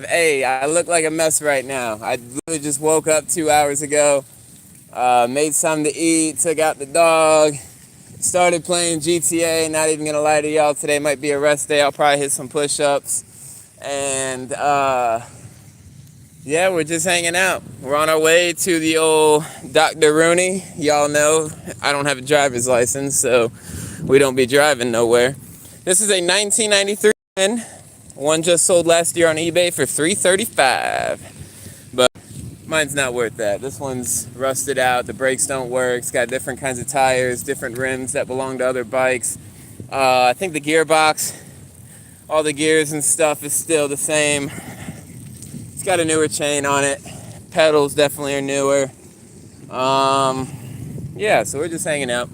Hey, I look like a mess right now. I literally just woke up 2 hours ago, made something to eat, took out the dog, started playing GTA. Not even gonna lie to y'all, today might be a rest day. I'll probably hit some push-ups. And yeah, we're just hanging out. We're on our way to the old Dr. Rooney. Y'all know I don't have a driver's license, so we don't be driving nowhere. This is a 1993 one just sold last year on eBay for $335, but mine's not worth that. This one's rusted out, the brakes don't work, it's got different kinds of tires, different rims that belong to other bikes. I think the gearbox, all the gears and stuff is still the same. It's got a newer chain on it, pedals definitely are newer. Yeah, so we're just hanging out.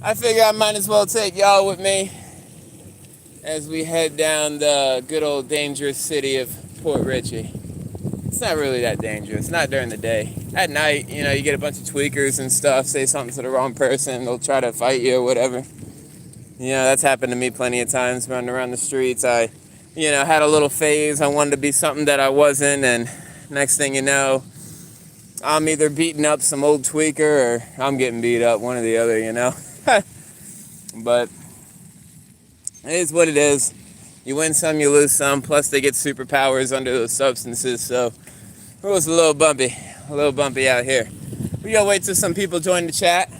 I figure I might as well take y'all with me as we head down the good old dangerous city of Port Richey. It's not really that dangerous, not during the day. At night, you know, you get a bunch of tweakers and stuff, say something to the wrong person, they'll try to fight you or whatever. You know, that's happened to me plenty of times running around the streets. I, had a little phase, I wanted to be something that I wasn't, and next thing you know, I'm either beating up some old tweaker or I'm getting beat up, one or the other, But it is what it is. You win some, you lose some. Plus, they get superpowers under those substances. So it was a little bumpy out here. We gonna wait till some people join the chat.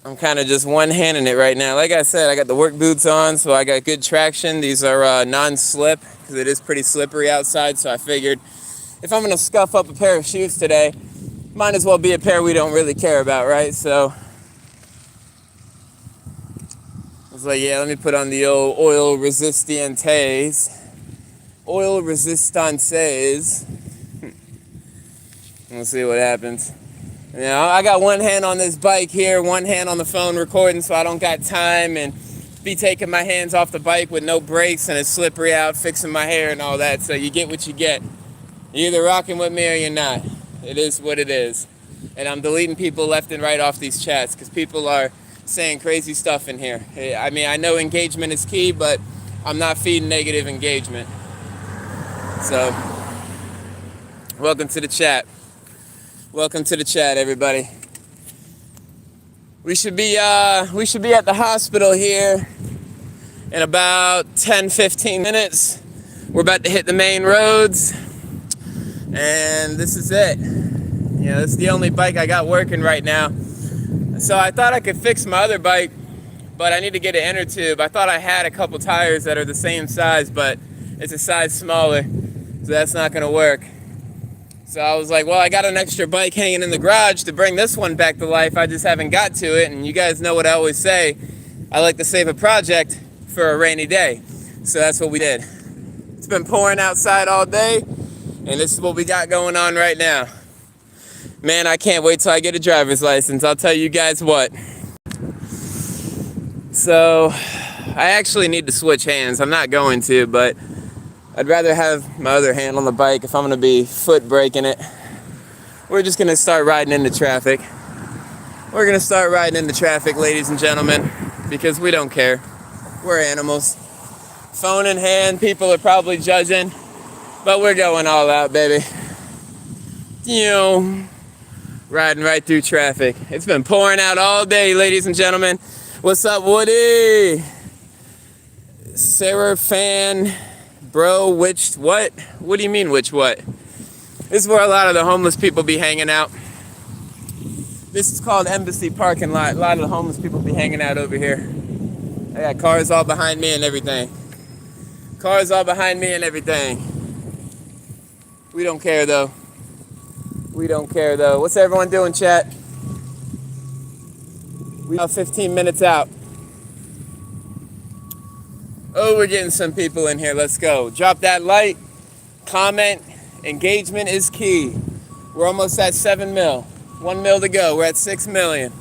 I'm kind of just one-handing it right now. Like I said, I got the work boots on, so I got good traction. These are non-slip because it is pretty slippery outside. So I figured if I'm gonna scuff up a pair of shoes today, might as well be a pair we don't really care about, right? So I was like, yeah, let me put on the old oil resistantes. We'll see what happens. I got one hand on this bike here, one hand on the phone recording, so I don't got time and be taking my hands off the bike with no brakes and it's slippery out, fixing my hair and all that. So you get what you get. You're either rocking with me or you're not. It is what it is. And I'm deleting people left and right off these chats because people are saying crazy stuff in here. I mean, I know engagement is key, but I'm not feeding negative engagement. So, welcome to the chat. Welcome to the chat, everybody. We should be at the hospital here in about 10-15 minutes. We're about to hit the main roads, and this is it. This is the only bike I got working right now. So I thought I could fix my other bike, but I need to get an inner tube. I thought I had a couple tires that are the same size, but it's a size smaller, so that's not gonna work. So I was like, well, I got an extra bike hanging in the garage to bring this one back to life. I just haven't got to it, and you guys know what I always say. I like to save a project for a rainy day. So that's what we did. It's been pouring outside all day, and this is what we got going on right now. Man, I can't wait till I get a driver's license. I'll tell you guys what. So, I actually need to switch hands. I'm not going to, but I'd rather have my other hand on the bike if I'm going to be foot braking it. We're just going to start riding into traffic. We're going to start riding into traffic, ladies and gentlemen, because we don't care. We're animals. Phone in hand, people are probably judging, but we're going all out, baby. Riding right through traffic. It's been pouring out all day, ladies and gentlemen. What's up, Woody? Sarah fan, bro, which what? What do you mean, which what? This is where a lot of the homeless people be hanging out. This is called Embassy Parking Lot. A lot of the homeless people be hanging out over here. I got cars all behind me and everything. Cars all behind me and everything. We don't care, though. What's everyone doing, chat? We are 15 minutes out. Oh, we're getting some people in here. Let's go. Drop that like, comment. Engagement is key. We're almost at 7 mil. 1 mil to go. We're at 6 million.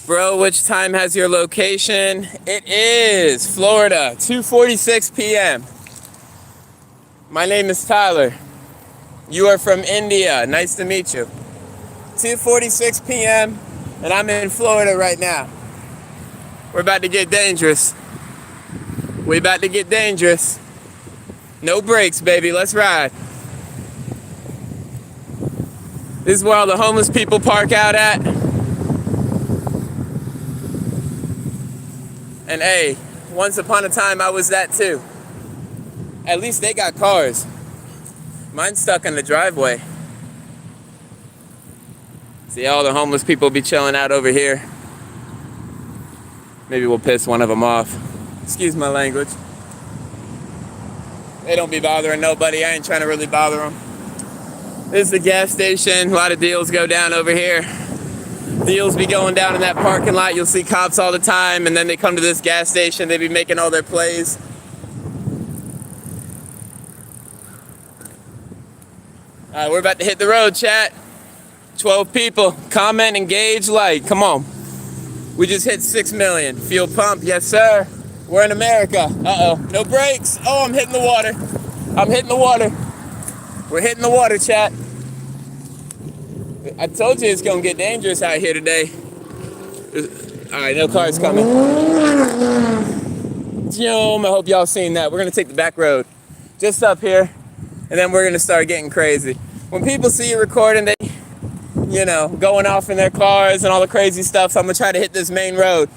Bro, which time has your location? It is Florida, 2:46 p.m. My name is Tyler. You are from India. Nice to meet you. 2:46 p.m. And I'm in Florida right now. We're about to get dangerous. We about to get dangerous. No brakes, baby. Let's ride. This is where all the homeless people park out at. And hey, once upon a time I was that too. At least they got cars. Mine's stuck in the driveway. See, all the homeless people be chilling out over here. Maybe we'll piss one of them off. Excuse my language. They don't be bothering nobody. I ain't trying to really bother them. This is the gas station. A lot of deals go down over here. Deals be going down in that parking lot. You'll see cops all the time, and then they come to this gas station. They be making all their plays. All right, we're about to hit the road, chat. 12 people. Comment, engage, like. Come on. We just hit 6 million. Fuel pump, yes, sir. We're in America. Uh-oh. No brakes. Oh, I'm hitting the water. I'm hitting the water. We're hitting the water, chat. I told you it's going to get dangerous out here today. All right, no cars coming. I hope y'all seen that. We're going to take the back road. Just up here. And then we're going to start getting crazy. When people see you recording, they, going off in their cars and all the crazy stuff. So I'm going to try to hit this main road.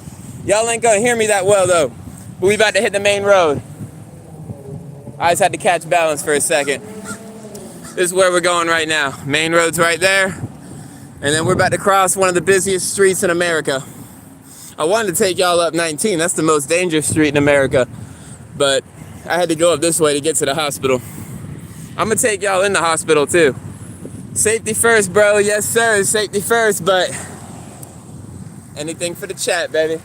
Y'all ain't going to hear me that well, though. But we about to hit the main road. I just had to catch balance for a second. This is where we're going right now. Main road's right there. And then we're about to cross one of the busiest streets in America. I wanted to take y'all up 19. That's the most dangerous street in America. But I had to go up this way to get to the hospital. I'm going to take y'all in the hospital, too. Safety first, bro. Yes, sir. Safety first, but anything for the chat, baby.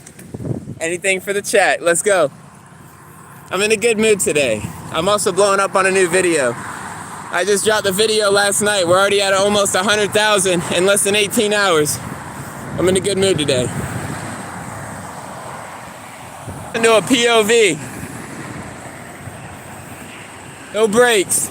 Anything for the chat. Let's go. I'm in a good mood today. I'm also blowing up on a new video. I just dropped the video last night. We're already at almost 100,000 in less than 18 hours. I'm in a good mood today. Into a POV. No brakes.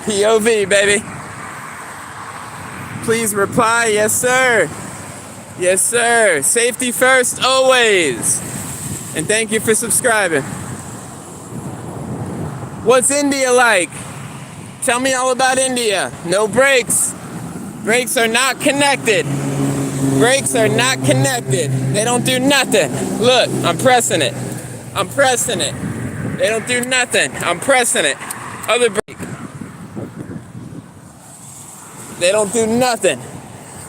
POV, baby. Please reply, yes, sir. Yes, sir. Safety first, always. And thank you for subscribing. What's India like? Tell me all about India. No brakes. Brakes are not connected. Brakes are not connected. They don't do nothing. Look, I'm pressing it. I'm pressing it. They don't do nothing. I'm pressing it. Other brake. They don't do nothing.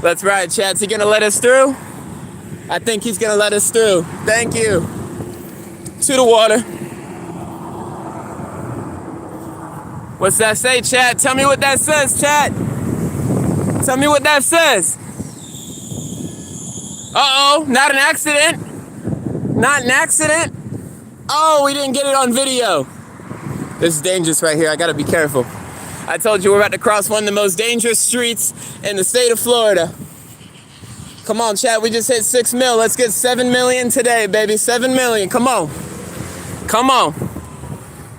Let's ride, chat. Is he gonna let us through? I think he's gonna let us through. Thank you. To the water. What's that say, chat? Tell me what that says, chat. Tell me what that says. Uh-oh, not an accident. Not an accident. Oh, we didn't get it on video. This is dangerous right here. I gotta be careful. I told you we're about to cross one of the most dangerous streets in the state of Florida. Come on, chat. We just hit 6 mil. Let's get 7 million today, baby. 7 million. Come on. Come on.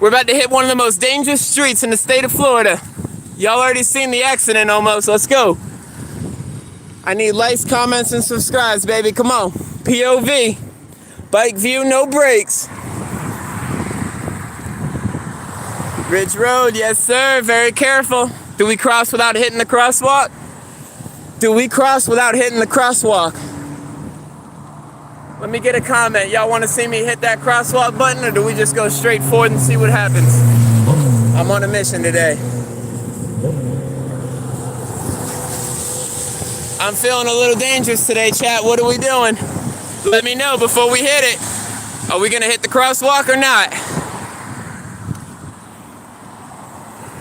We're about to hit one of the most dangerous streets in the state of Florida. Y'all already seen the accident almost. Let's go. I need likes, comments, and subscribes, baby. Come on. POV. Bike view, no brakes. Ridge Road, yes, sir. Very careful. Do we cross without hitting the crosswalk? Do we cross without hitting the crosswalk? Let me get a comment. Y'all want to see me hit that crosswalk button, or do we just go straight forward and see what happens? I'm on a mission today. I'm feeling a little dangerous today, chat. What are we doing? Let me know before we hit it. Are we going to hit the crosswalk or not?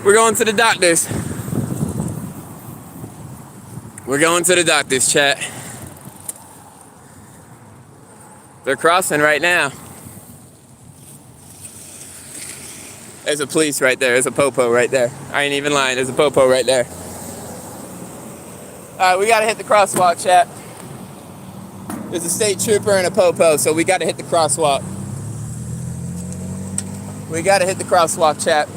We're going to the doctors. We're going to the doctors, chat. They're crossing right now. There's a police right there. There's a popo right there. I ain't even lying. There's a popo right there. All right, we got to hit the crosswalk, chat. There's a state trooper and a popo, so we got to hit the crosswalk. We got to hit the crosswalk, chat.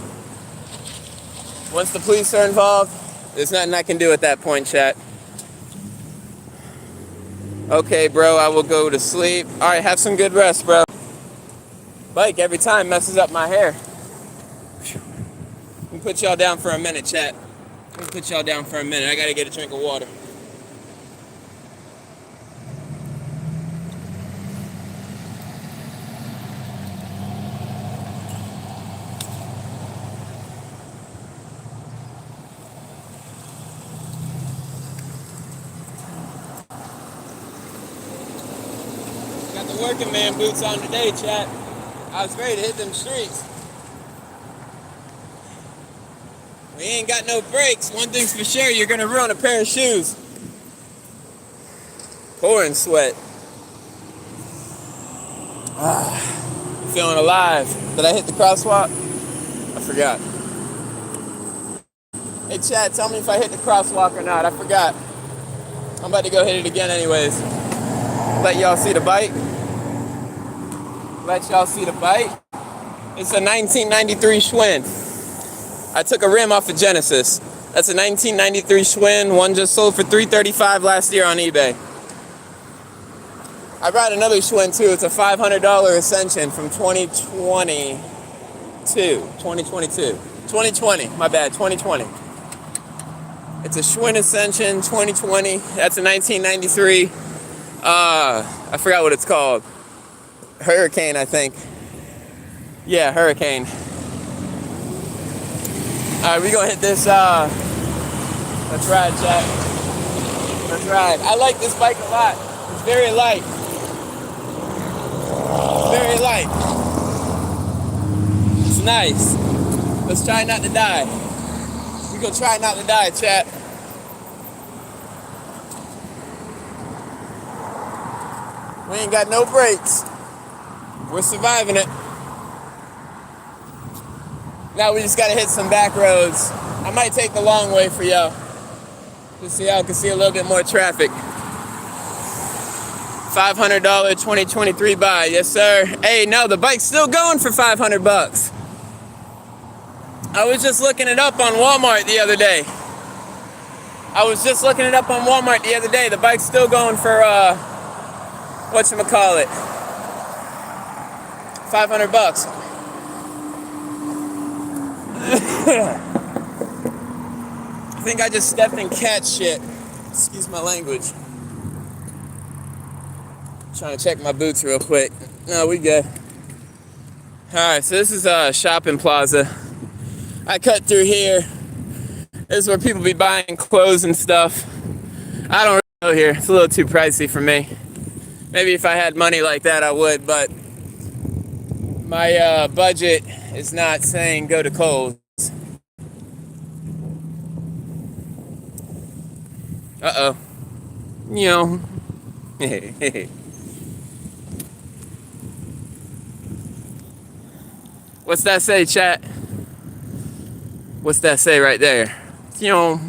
Once the police are involved, there's nothing I can do at that point, chat. Okay, bro, I will go to sleep. All right, have some good rest, bro. Bike every time messes up my hair. Let me put y'all down for a minute, chat. Let me put y'all down for a minute. I gotta get a drink of water. Got the working man boots on today, chat. I was ready to hit them streets. We ain't got no brakes. One thing's for sure, you're gonna ruin a pair of shoes. Pouring sweat. Feeling alive. Did I hit the crosswalk? I forgot. Hey chat, tell me if I hit the crosswalk or not. I forgot. I'm about to go hit it again anyways. Let y'all see the bike. Let y'all see the bike. It's a 1993 Schwinn. I took a rim off of Genesis. That's a 1993 Schwinn. One just sold for $335 last year on eBay. I brought another Schwinn too. It's a $500 Ascension from 2022. 2020, my bad, 2020. It's a Schwinn Ascension 2020. That's a 1993. I forgot what it's called. Hurricane, I think. Yeah, Hurricane. Alright, we gonna hit this, let's ride, chat. Let's ride. I like this bike a lot. It's very light. Very light. It's nice. Let's try not to die. We gonna try not to die, chat. We ain't got no brakes. We're surviving it. Now we just gotta hit some back roads. I might take the long way for y'all. Just so y'all can see a little bit more traffic. $500 2023 buy, yes sir. Hey, no, the bike's still going for 500 bucks. I was just looking it up on Walmart the other day. The bike's still going for, whatchamacallit, 500 bucks. I think I just stepped in cat shit. Excuse my language. Trying to check my boots real quick. No, we good. Alright, so this is a shopping plaza. I cut through here. This is where people be buying clothes and stuff. I don't really go here. It's a little too pricey for me. Maybe if I had money like that, I would, but my budget is not saying go to Kohl's. Uh-oh. You know. What's that say, chat? What's that say right there? You know.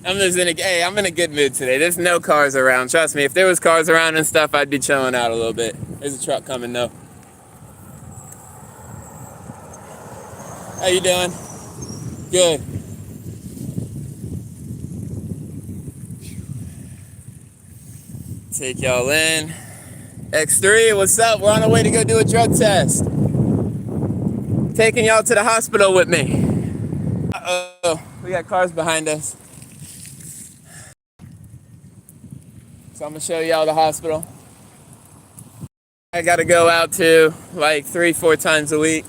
I'm in a good mood today. There's no cars around. Trust me, if there was cars around and stuff, I'd be chilling out a little bit. There's a truck coming though. How you doing? Good. Take y'all in. X3, what's up? We're on our way to go do a drug test. Taking y'all to the hospital with me. Uh-oh, we got cars behind us. So I'm gonna show y'all the hospital. I gotta go out to like 3-4 times a week.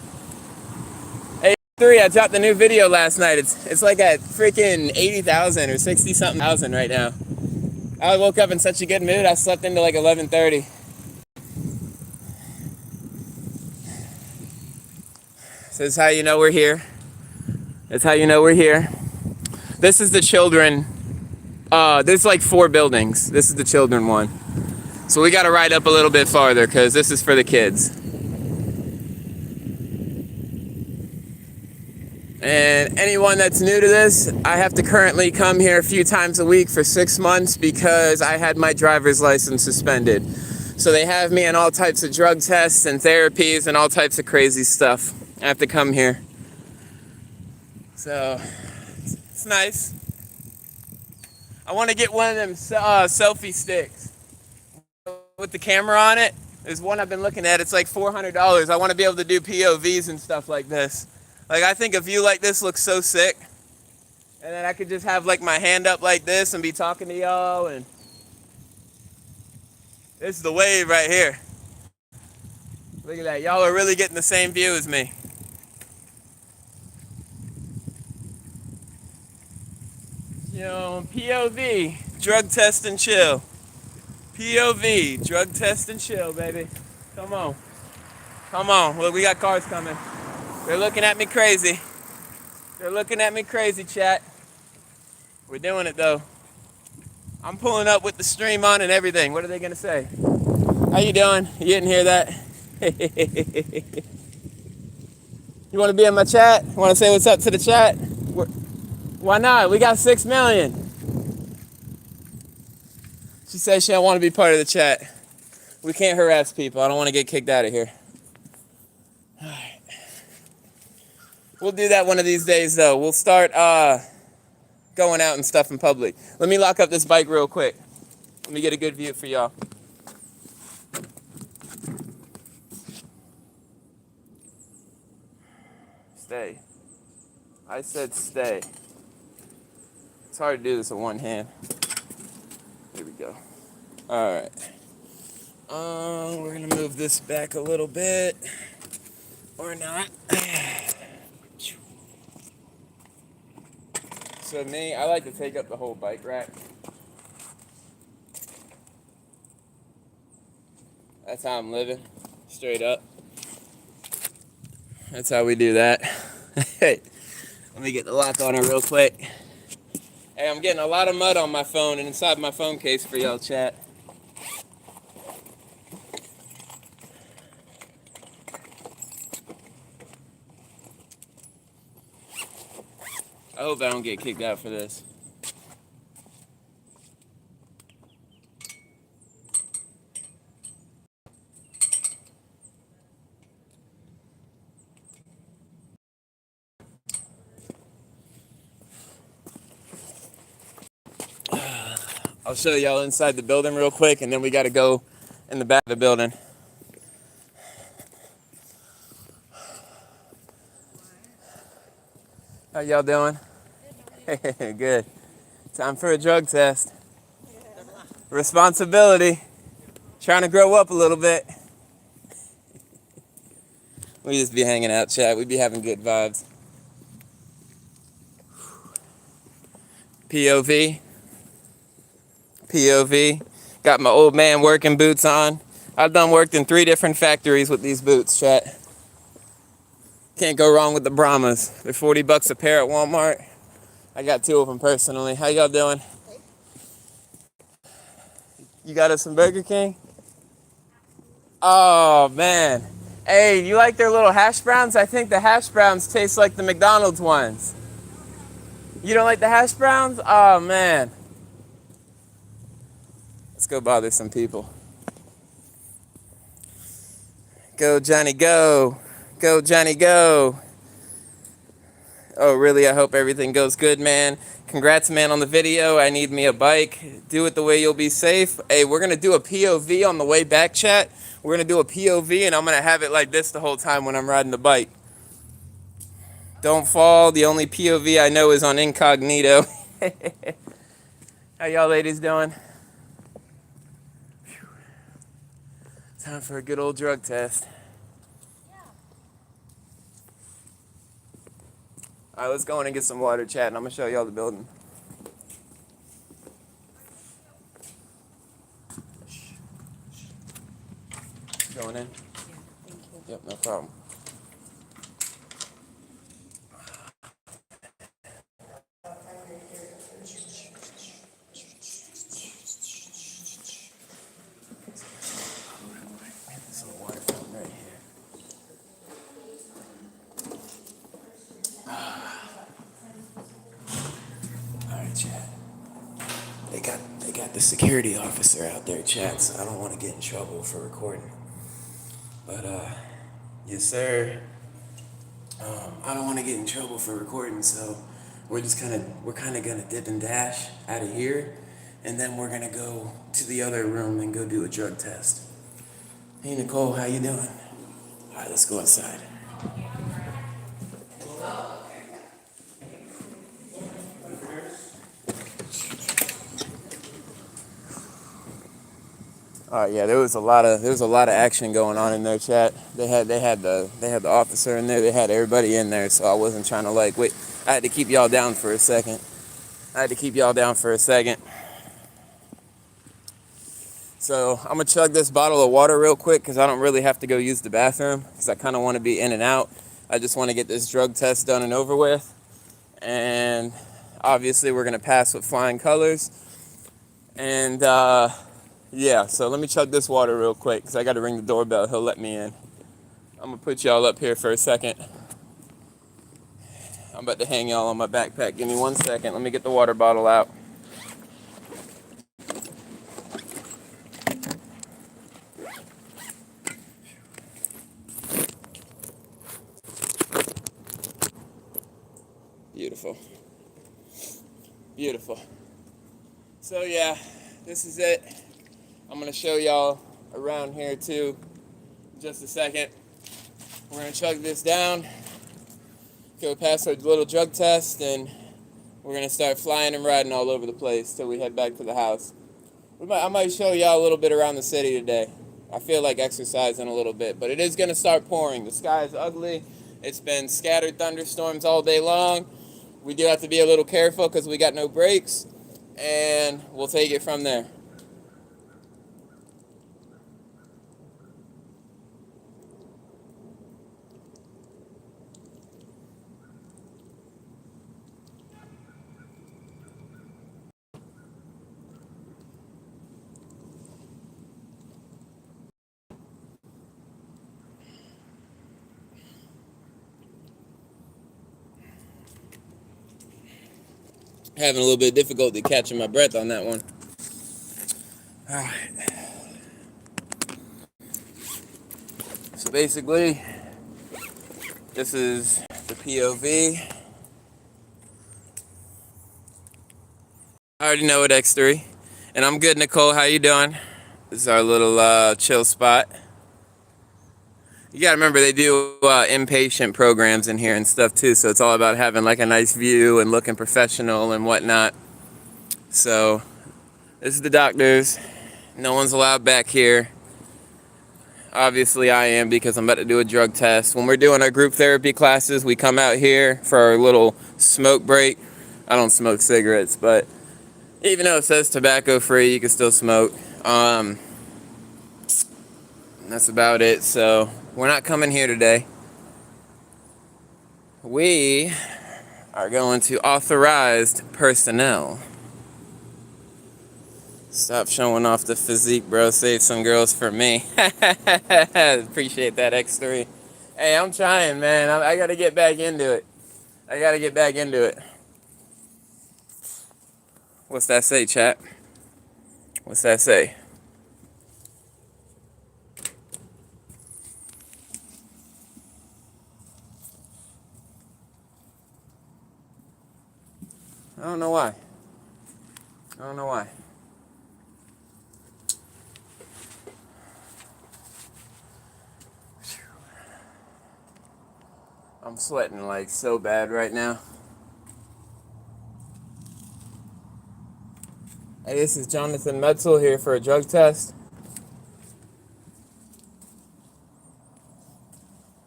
Hey, 3, I dropped a new video last night. It's like at freaking 80,000 or 60-something thousand right now. I woke up in such a good mood, I slept into like 11:30. So this is how you know we're here. That's how you know we're here. This is the children. There's like 4 buildings. This is the children one. So we gotta ride up a little bit farther because this is for the kids. And anyone that's new to this, I have to currently come here a few times a week for 6 months because I had my driver's license suspended. So they have me in all types of drug tests and therapies and all types of crazy stuff. I have to come here. So it's nice. I want to get one of them selfie sticks with the camera on it. There's one I've been looking at. It's like $400. I want to be able to do POVs and stuff like this. Like, I think a view like this looks so sick. And then I could just have like my hand up like this and be talking to y'all. And this is the wave right here. Look at that. Y'all are really getting the same view as me. You know, POV, drug test and chill. POV, drug test and chill, baby. Come on. Come on. Look, we got cars coming. They're looking at me crazy. They're looking at me crazy, chat. We're doing it, though. I'm pulling up with the stream on and everything. What are they going to say? How you doing? You didn't hear that? You want to be in my chat? Want to say what's up to the chat? Why not? We got 6 million. She says she don't want to be part of the chat. We can't harass people. I don't want to get kicked out of here. All right. We'll do that one of these days, though. We'll start going out and stuff in public. Let me lock up this bike real quick. Let me get a good view for y'all. Stay. I said stay. It's hard to do this with one hand. Here we go. All right. We're gonna move this back a little bit, or not. So me, I like to take up the whole bike rack. That's how I'm living, straight up. That's how we do that. Hey, let me get the lock on it real quick. Hey, I'm getting a lot of mud on my phone and inside my phone case for y'all, chat. I hope I don't get kicked out for this. I'll show y'all inside the building real quick, and then we got to go in the back of the building. How y'all doing? Good. Time for a drug test. Responsibility. Trying to grow up a little bit. We just be hanging out, chat. We be having good vibes. POV. POV. Got my old man working boots on. I've done worked in 3 different factories with these boots, chat. Can't go wrong with the Brahmas. They're $40 a pair at Walmart. I got 2 of them personally. How y'all doing? You got us some Burger King? Oh, man. Hey, you like their little hash browns? I think the hash browns taste like the McDonald's ones. You don't like the hash browns? Oh, man. Let's go bother some people. Go, Johnny, go. Go, Johnny, go. Oh, really? I hope everything goes good, man. Congrats, man, on the video. I need me a bike. Do it the way you'll be safe. Hey, we're going to do a POV on the way back, chat. We're going to do a POV, and I'm going to have it like this the whole time when I'm riding the bike. Don't fall. The only POV I know is on incognito. How y'all ladies doing? Whew. Time for a good old drug test. All right, let's go in and get some water, chat, and I'm going to show y'all the building. Going in? Yeah, thank you. Yep, no problem. Some water fountain right here. the security officer out there, chat, so I don't want to get in trouble for recording. But, yes, sir. I don't want to get in trouble for recording, so we're kind of gonna dip and dash out of here, and then we're gonna go to the other room and go do a drug test. Hey, Nicole, how you doing? All right, let's go inside. All right, yeah, there was a lot of action going on in their chat. They had the officer in there. They had everybody in there, so I wasn't trying to wait. I had to keep y'all down for a second. So I'm gonna chug this bottle of water real quick because I don't really have to go use the bathroom because I kind of want to be in and out. I just want to get this drug test done and over with, and obviously we're gonna pass with flying colors. And yeah, so let me chug this water real quick because I got to ring the doorbell. He'll let me in. I'm gonna put y'all up here for a second. I'm about to hang y'all on my backpack. Give me 1 second. Let me get the water bottle out. Beautiful. Beautiful. So yeah, this is it. I'm gonna show y'all around here too in just a second. We're gonna chug this down, go past our little drug test, and we're gonna start flying and riding all over the place till we head back to the house. I might show y'all a little bit around the city today. I feel like exercising a little bit, but it is gonna start pouring. The sky is ugly. It's been scattered thunderstorms all day long. We do have to be a little careful because we got no brakes, and we'll take it from there. Having a little bit of difficulty catching my breath on that one. All right. So basically, this is the POV. I already know it, X3. And I'm good, Nicole. How you doing? This is our little chill spot. You gotta remember they do inpatient programs in here and stuff too, so it's all about having like a nice view and looking professional and whatnot. So this is the doctors. No one's allowed back here. Obviously I am because I'm about to do a drug test. When we're doing our group therapy classes, we come out here for our little smoke break. I don't smoke cigarettes, but even though it says tobacco free, you can still smoke. That's about it. So we're not coming here today. We are going to authorized personnel. Stop showing off the physique, bro. Save some girls for me. Appreciate that, X3. Hey, I'm trying, man. I got to get back into it. What's that say, chat? What's that say? I don't know why. I'm sweating like so bad right now. Hey, this is Jonathan Metzel here for a drug test.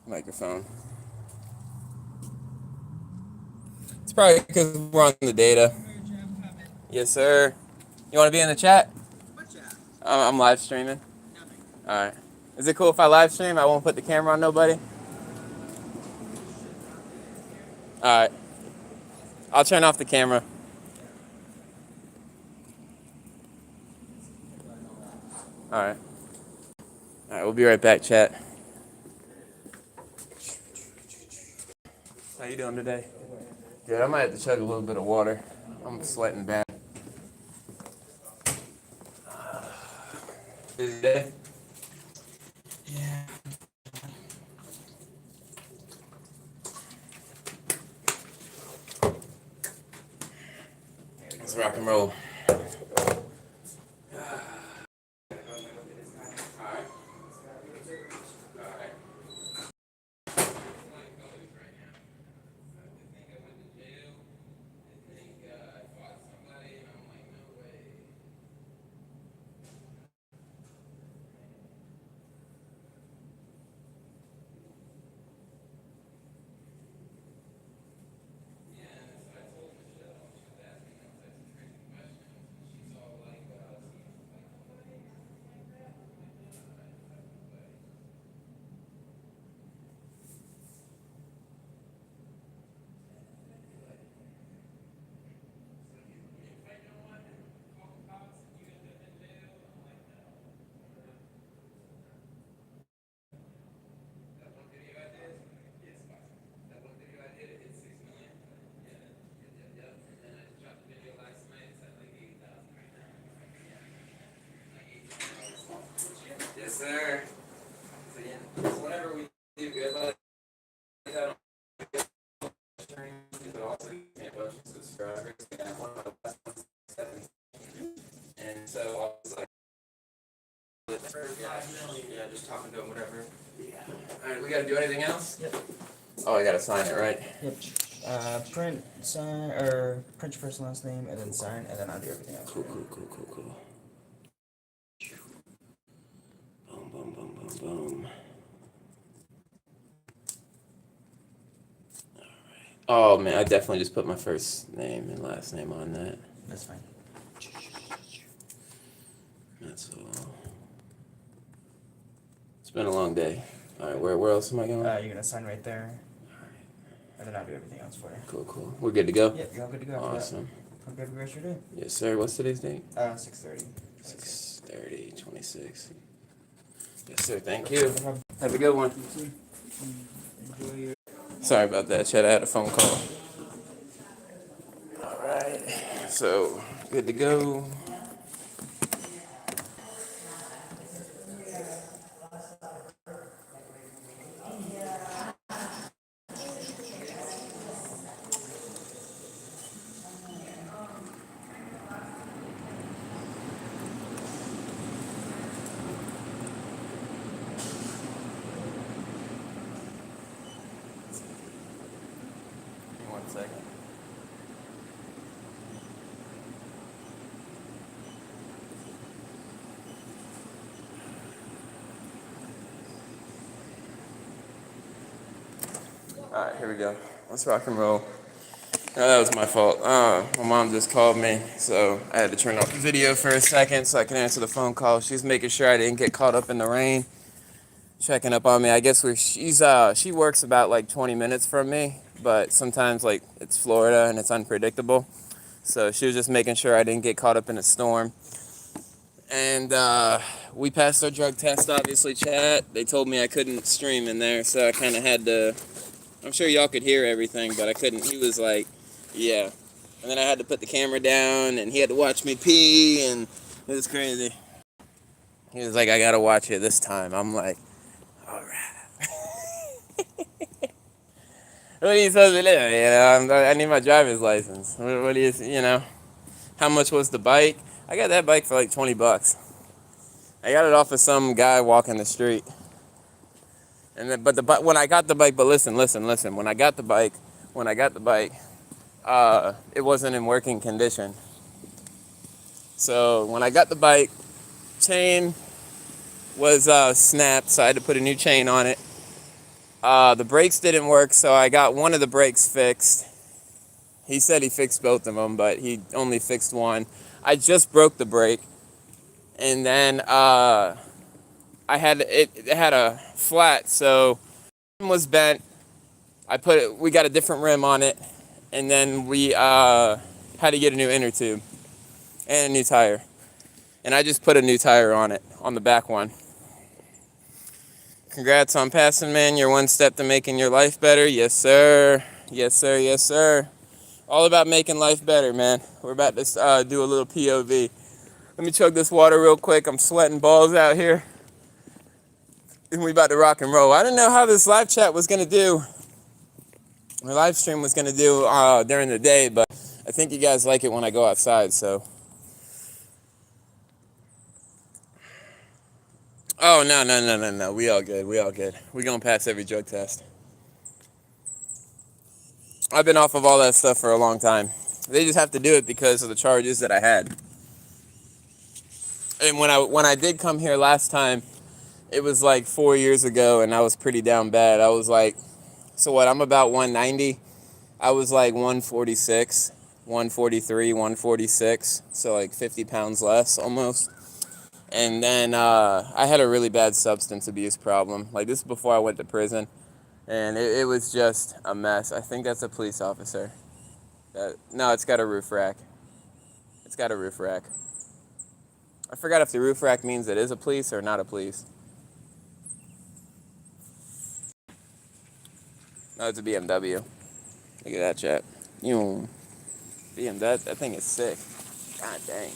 Microphone. It's probably because we're on the data. Yes, sir. You want to be in the chat? What chat? I'm live streaming. Nothing. All right. Is it cool if I live stream? I won't put the camera on nobody? All right. I'll turn off the camera. All right. All right, we'll be right back, chat. How you doing today? Good. I might have to chug a little bit of water. I'm sweating bad. Busy day? Yeah. Let's rock and roll. Yes, sir. So, yeah, so whenever we do good like that on it also gives me a bunch of subscribers. And one of the last ones is 17. And so I was like, for 5 million, yeah, just talking to him, whatever. Yeah. Alright, we gotta do anything else? Yep. Oh, I gotta sign it, right? Yep. Print, sign, or print your first and last name, and then sign, and then I'll do everything else. Cool. Boom. Oh man, I definitely just put my first name and last name on that. That's fine. That's all. It's been a long day. Alright, where else am I going? You're gonna sign right there. And then I'll do everything else for you. Cool. We're good to go? Yep, you're all good to go. Awesome. Hope you have a great rest of your day. Yes, sir. What's today's date? 6:30. 6:30, 26. Yes, sir. Thank you. Have a good one. Enjoy your... Sorry about that, Chad. I had a phone call. Alright. So, good to go. One second. Alright, here we go. Let's rock and roll. That was my fault. My mom just called me, so I had to turn off the video for a second so I can answer the phone call. She's making sure I didn't get caught up in the rain, checking up on me. I guess she works about like 20 minutes from me, but sometimes like it's Florida and it's unpredictable. So she was just making sure I didn't get caught up in a storm. And we passed our drug test, obviously, chat. They told me I couldn't stream in there, so I kind of had to... I'm sure y'all could hear everything, but I couldn't. He was like, yeah. And then I had to put the camera down, and he had to watch me pee, and it was crazy. He was like, I gotta watch it this time. I'm like, all right. What are you supposed to do? You know, I need my driver's license. What do you know? How much was the bike? I got that bike for like $20. I got it off of some guy walking the street. And then, when I got the bike, but listen. When I got the bike, it wasn't in working condition. So when I got the bike, chain was snapped, so I had to put a new chain on it. The brakes didn't work, so I got one of the brakes fixed. He said he fixed both of them, but he only fixed one. I just broke the brake, and then it had a flat, so it was bent. We got a different rim on it, and then we had to get a new inner tube and a new tire. And I just put a new tire on it, on the back one. Congrats on passing, man. You're one step to making your life better. Yes, sir. All about making life better, man. We're about to do a little POV. Let me chug this water real quick. I'm sweating balls out here. And we about to rock and roll. I didn't know how this live chat was going to do. My live stream was going to do during the day, but I think you guys like it when I go outside, so. Oh, no. We all good. We going to pass every drug test. I've been off of all that stuff for a long time. They just have to do it because of the charges that I had. And when I did come here last time, it was like 4 years ago, and I was pretty down bad. I was like, so what, I'm about 190. I was like 146, 143, 146, so like 50 pounds less almost. And then I had a really bad substance abuse problem. Like, this is before I went to prison, and it was just a mess. I think that's a police officer. No, it's got a roof rack. It's got a roof rack. I forgot if the roof rack means it is a police or not a police. No, it's a BMW. Look at that, chat. BMW, that thing is sick. God dang.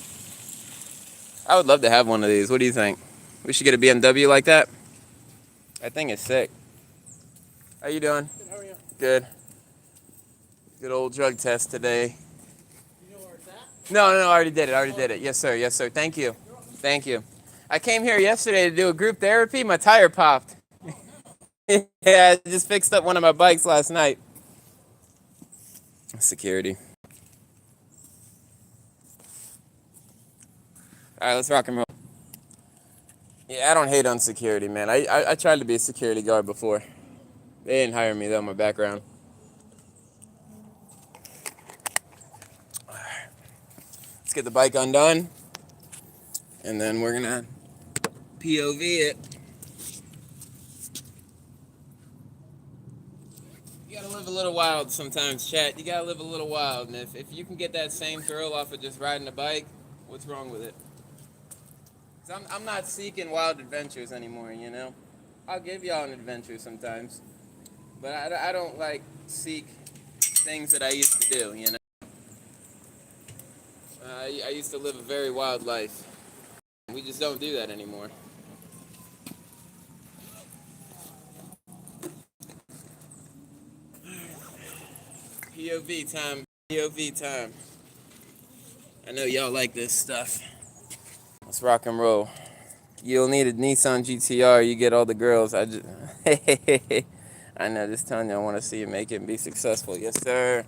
I would love to have one of these. What do you think? We should get a BMW like that? That thing is sick. How you doing? Good, how are you? Good. Good old drug test today. You know where it's at? No, I already did it. Yes, sir. Thank you. Thank you. I came here yesterday to do a group therapy. My tire popped. Yeah, I just fixed up one of my bikes last night. Security. All right, let's rock and roll. Yeah, I don't hate on security, man. I tried to be a security guard before. They didn't hire me, though, my background. Let's get the bike undone. And then we're going to POV it. You gotta live a little wild sometimes, chat. You gotta live a little wild. And if you can get that same thrill off of just riding a bike, what's wrong with it? 'Cause I'm not seeking wild adventures anymore, you know? I'll give y'all an adventure sometimes. But I don't, like, seek things that I used to do, you know? I used to live a very wild life. We just don't do that anymore. POV time. I know y'all like this stuff. Let's rock and roll. You'll need a Nissan GTR. You get all the girls. I know, just telling you, I want to see you make it and be successful. Yes, sir.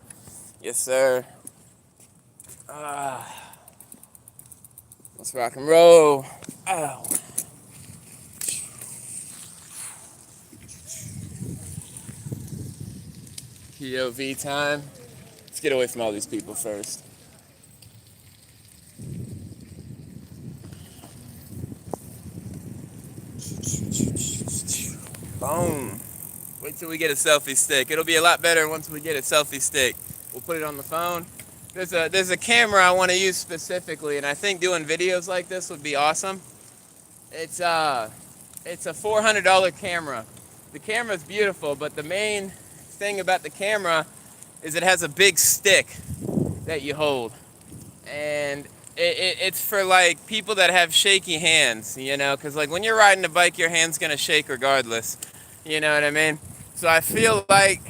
Let's rock and roll. Ow. POV time. Let's get away from all these people first. Boom. Wait till we get a selfie stick. It'll be a lot better once we get a selfie stick. We'll put it on the phone. There's a camera I want to use specifically, and I think doing videos like this would be awesome. It's a $400 camera. The camera's beautiful, but the main thing about the camera is it has a big stick that you hold, and it's for like people that have shaky hands, you know, because like when you're riding a bike, your hand's gonna shake regardless, you know what I mean? So I feel like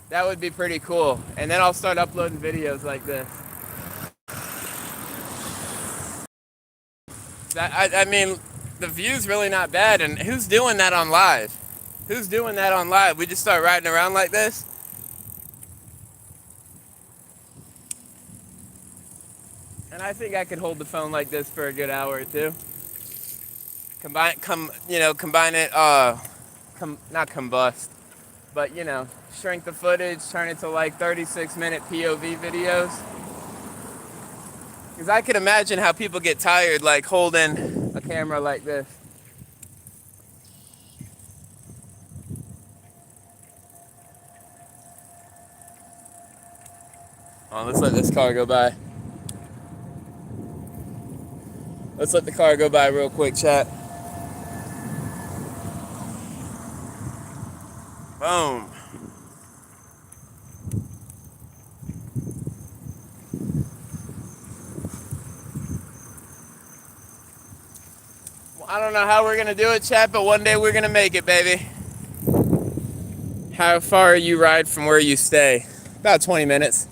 that would be pretty cool, and then I'll start uploading videos like this. I mean, the view's really not bad, and who's doing that on live? We just start riding around like this? And I think I could hold the phone like this for a good hour or two. Combine it, not combust, but you know, shrink the footage, turn it to like 36-minute POV videos. Because I could imagine how people get tired like holding a camera like this. Oh, let's let this car go by. Let's let the car go by real quick, chat. Boom. I don't know how we're gonna do it, chat, but one day we're gonna make it, baby. How far you ride from where you stay? About 20 minutes.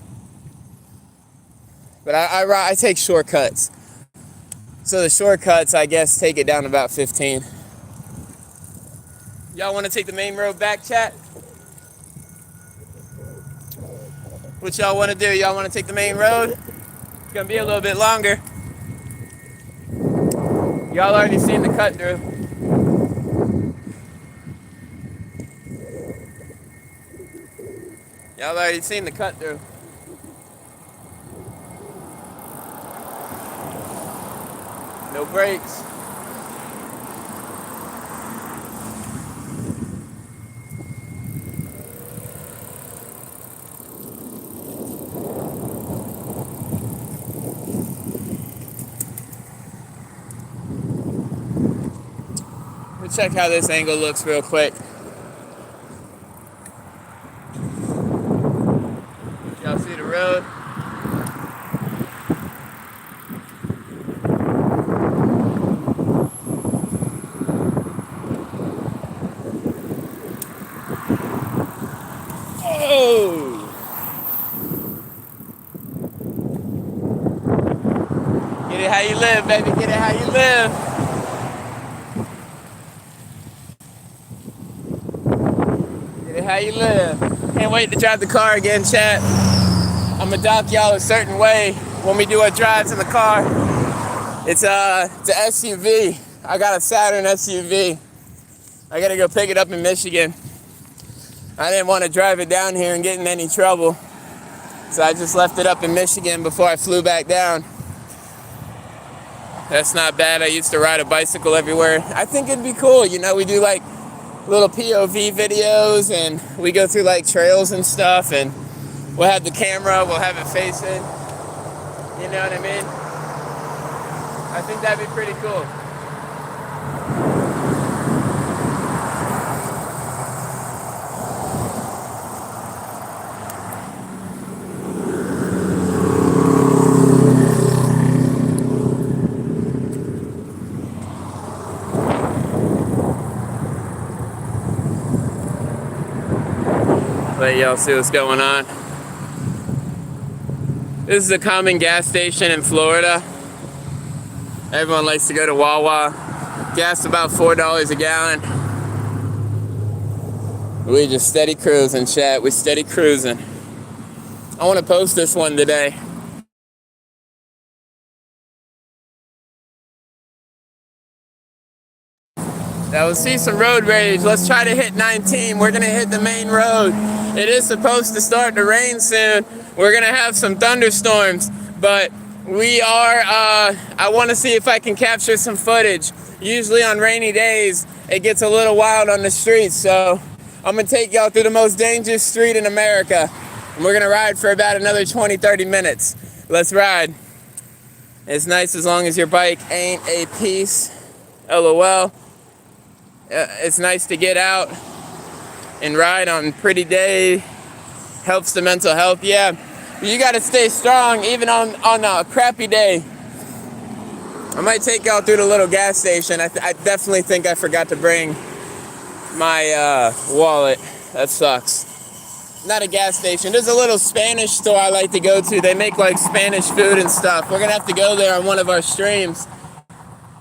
But I take shortcuts. So the shortcuts, I guess, take it down to about 15. Y'all want to take the main road back, chat? What y'all want to do? Y'all want to take the main road? It's gonna be a little bit longer. Y'all already seen the cut through. Y'all already seen the cut through. No brakes. We'll check how this angle looks real quick. Y'all see the road? Oh! Get it how you live, baby. Get it how you live. Get it how you live. Can't wait to drive the car again, chat. I'm gonna dock y'all a certain way when we do our drives in the car. It's an SUV. I got a Saturn SUV. I gotta go pick it up in Michigan. I didn't want to drive it down here and get in any trouble, so I just left it up in Michigan before I flew back down. That's not bad. I used to ride a bicycle everywhere. I think it'd be cool. You know, we do like little POV videos and we go through like trails and stuff, and we'll have the camera, we'll have it facing. You know what I mean? I think that'd be pretty cool. Let y'all see what's going on. This is a common gas station in Florida. Everyone likes to go to Wawa. Gas about $4 a gallon. We just steady cruising, chat. We steady cruising. I want to post this one today. Now we'll see some road rage. Let's try to hit 19. We're gonna hit the main road. It is supposed to start to rain soon. We're gonna have some thunderstorms, but we are, I wanna see if I can capture some footage. Usually on rainy days, it gets a little wild on the streets, so I'm gonna take y'all through the most dangerous street in America. And we're gonna ride for about another 20, 30 minutes. Let's ride. It's nice as long as your bike ain't a piece. LOL. It's nice to get out and ride on a pretty day. Helps the mental health. Yeah, you got to stay strong even on a crappy day. I might take y'all through the little gas station. I definitely think I forgot to bring my wallet. That sucks. Not a gas station. There's a little Spanish store I like to go to. They make like Spanish food and stuff. We're going to have to go there on one of our streams.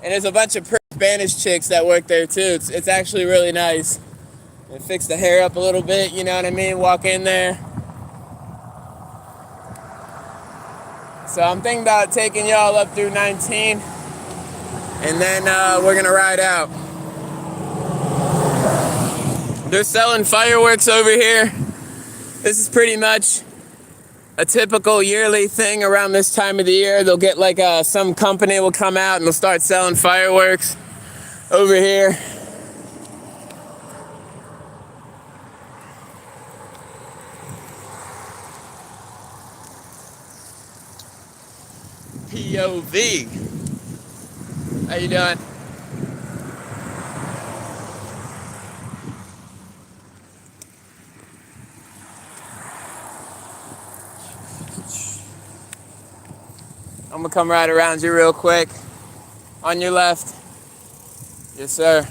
And there's a bunch of Spanish chicks that work there too. It's actually really nice. And fix the hair up a little bit, you know what I mean? Walk in there. So I'm thinking about taking y'all up through 19. And then we're gonna ride out. They're selling fireworks over here. This is pretty much a typical yearly thing around this time of the year. They'll get like some company will come out and they'll start selling fireworks over here. POV. How you doing? I'm gonna come right around you real quick. On your left. Yes, sir.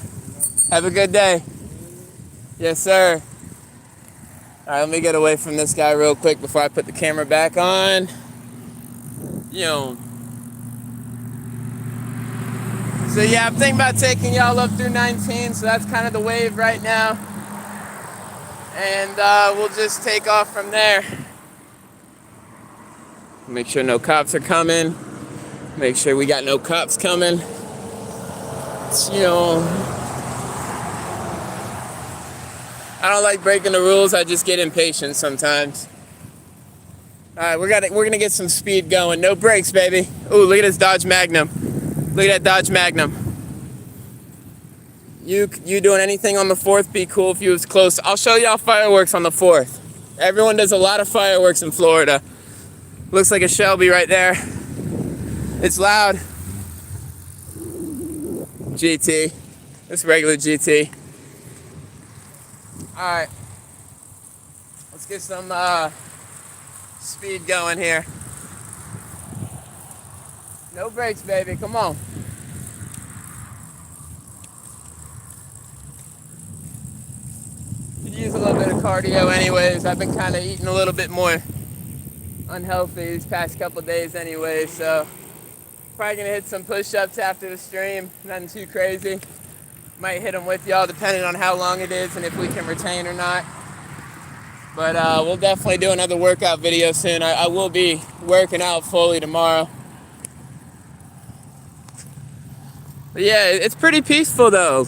Have a good day. Yes, sir. All right, let me get away from this guy real quick before I put the camera back on. So yeah, I'm thinking about taking y'all up through 19, so that's kind of the wave right now. And we'll just take off from there. Make sure no cops are coming. Make sure we got no cops coming. I don't like breaking the rules. I just get impatient sometimes. All right, we're gonna get some speed going. No brakes, baby. Ooh, look at this Dodge Magnum. Look at that Dodge Magnum. You doing anything on the 4th? Be cool if you was close. I'll show y'all fireworks on the 4th. Everyone does a lot of fireworks in Florida. Looks like a Shelby right there. It's loud. GT. It's regular GT. All right. Let's get some speed going here. No brakes, baby. Come on. Could use a little bit of cardio anyways. I've been kind of eating a little bit more unhealthy these past couple days anyway, so probably gonna hit some push-ups after the stream. Nothing too crazy. Might hit them with y'all depending on how long it is and if we can retain or not. But we'll definitely do another workout video soon. I will be working out fully tomorrow. But yeah, it's pretty peaceful though.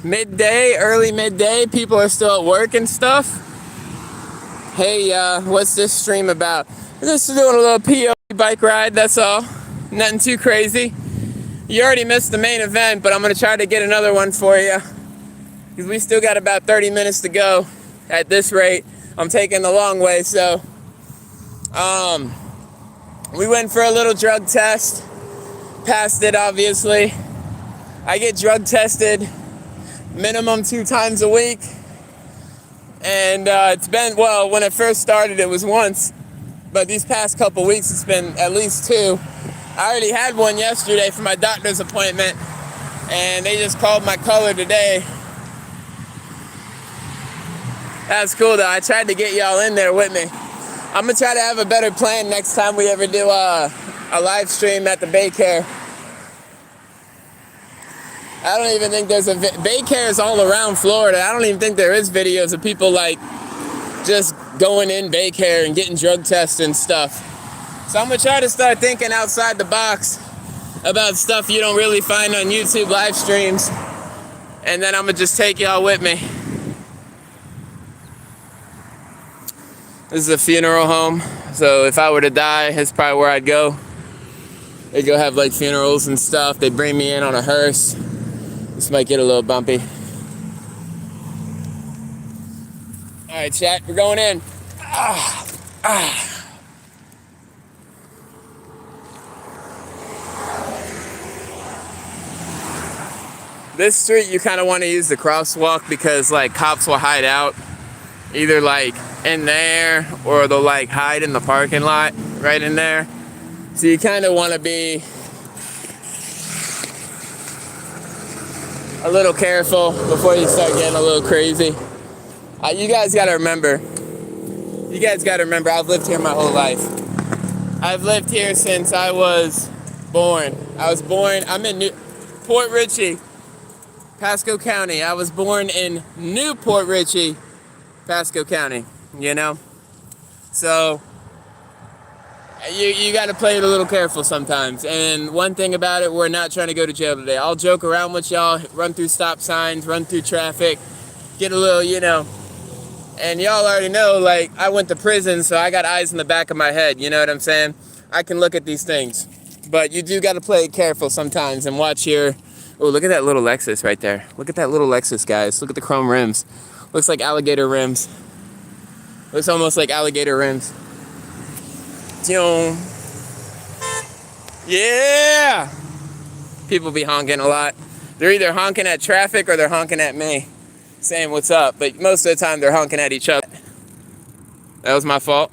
Midday, early midday, people are still at work and stuff. Hey, what's this stream about? Just doing a little PO bike ride, that's all. Nothing too crazy. You already missed the main event, but I'm gonna try to get another one for you. Because we still got about 30 minutes to go at this rate. I'm taking the long way, so. We went for a little drug test. Passed it, obviously. I get drug tested minimum 2 times a week. And it's been, well, when it first started, it was once. But these past couple weeks, it's been at least 2. I already had one yesterday for my doctor's appointment. And they just called my color today. That's cool, though. I tried to get y'all in there with me. I'm going to try to have a better plan next time we ever do a live stream at the Baycare. I don't even think there's Baycare is all around Florida. I don't even think there is videos of people like just going in Baycare and getting drug tests and stuff. So I'm gonna try to start thinking outside the box about stuff you don't really find on YouTube live streams, and then I'm gonna just take y'all with me. This is a funeral home, so if I were to die, it's probably where I'd go. They go have like funerals and stuff. They bring me in on a hearse. This might get a little bumpy. All right, chat, we're going in. This street, you kind of want to use the crosswalk because like cops will hide out either like in there or they'll like hide in the parking lot right in there. So you kind of want to be a little careful before you start getting a little crazy. You guys got to remember, I've lived here my whole life. I've lived here since I was born. I'm in Port Richey, Pasco County. I was born in Newport Richey, Pasco County, you know? So you got to play it a little careful sometimes. And one thing about it, we're not trying to go to jail today. I'll joke around with y'all, run through stop signs, run through traffic, get a little, you know. And y'all already know, like, I went to prison, so I got eyes in the back of my head, you know what I'm saying? I can look at these things. But you do got to play it careful sometimes and watch your... Oh, look at that little Lexus right there. Look at that little Lexus, guys. Look at the chrome rims. Looks like alligator rims. Looks almost like alligator rims. Yeah! People be honking a lot. They're either honking at traffic or they're honking at me, saying what's up. But most of the time, they're honking at each other. That was my fault.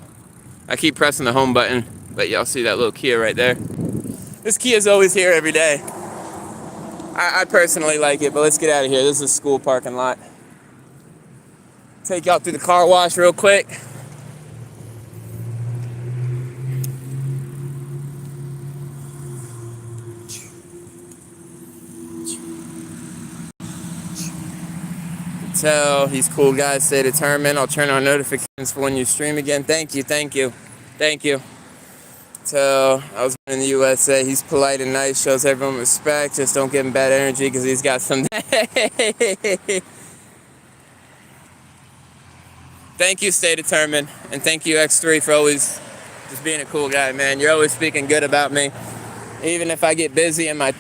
I keep pressing the home button, but y'all see that little Kia right there? This Kia's always here every day. I personally like it, but let's get out of here. This is a school parking lot. Take y'all through the car wash real quick. Tell these cool guys stay determined. I'll turn on notifications for when you stream again. Thank you. Tell I was in the USA. He's polite and nice, shows everyone respect. Just don't give him bad energy because he's got some. Thank you, stay determined, and thank you X3 for always just being a cool guy, man. You're always speaking good about me. Even if I get busy in my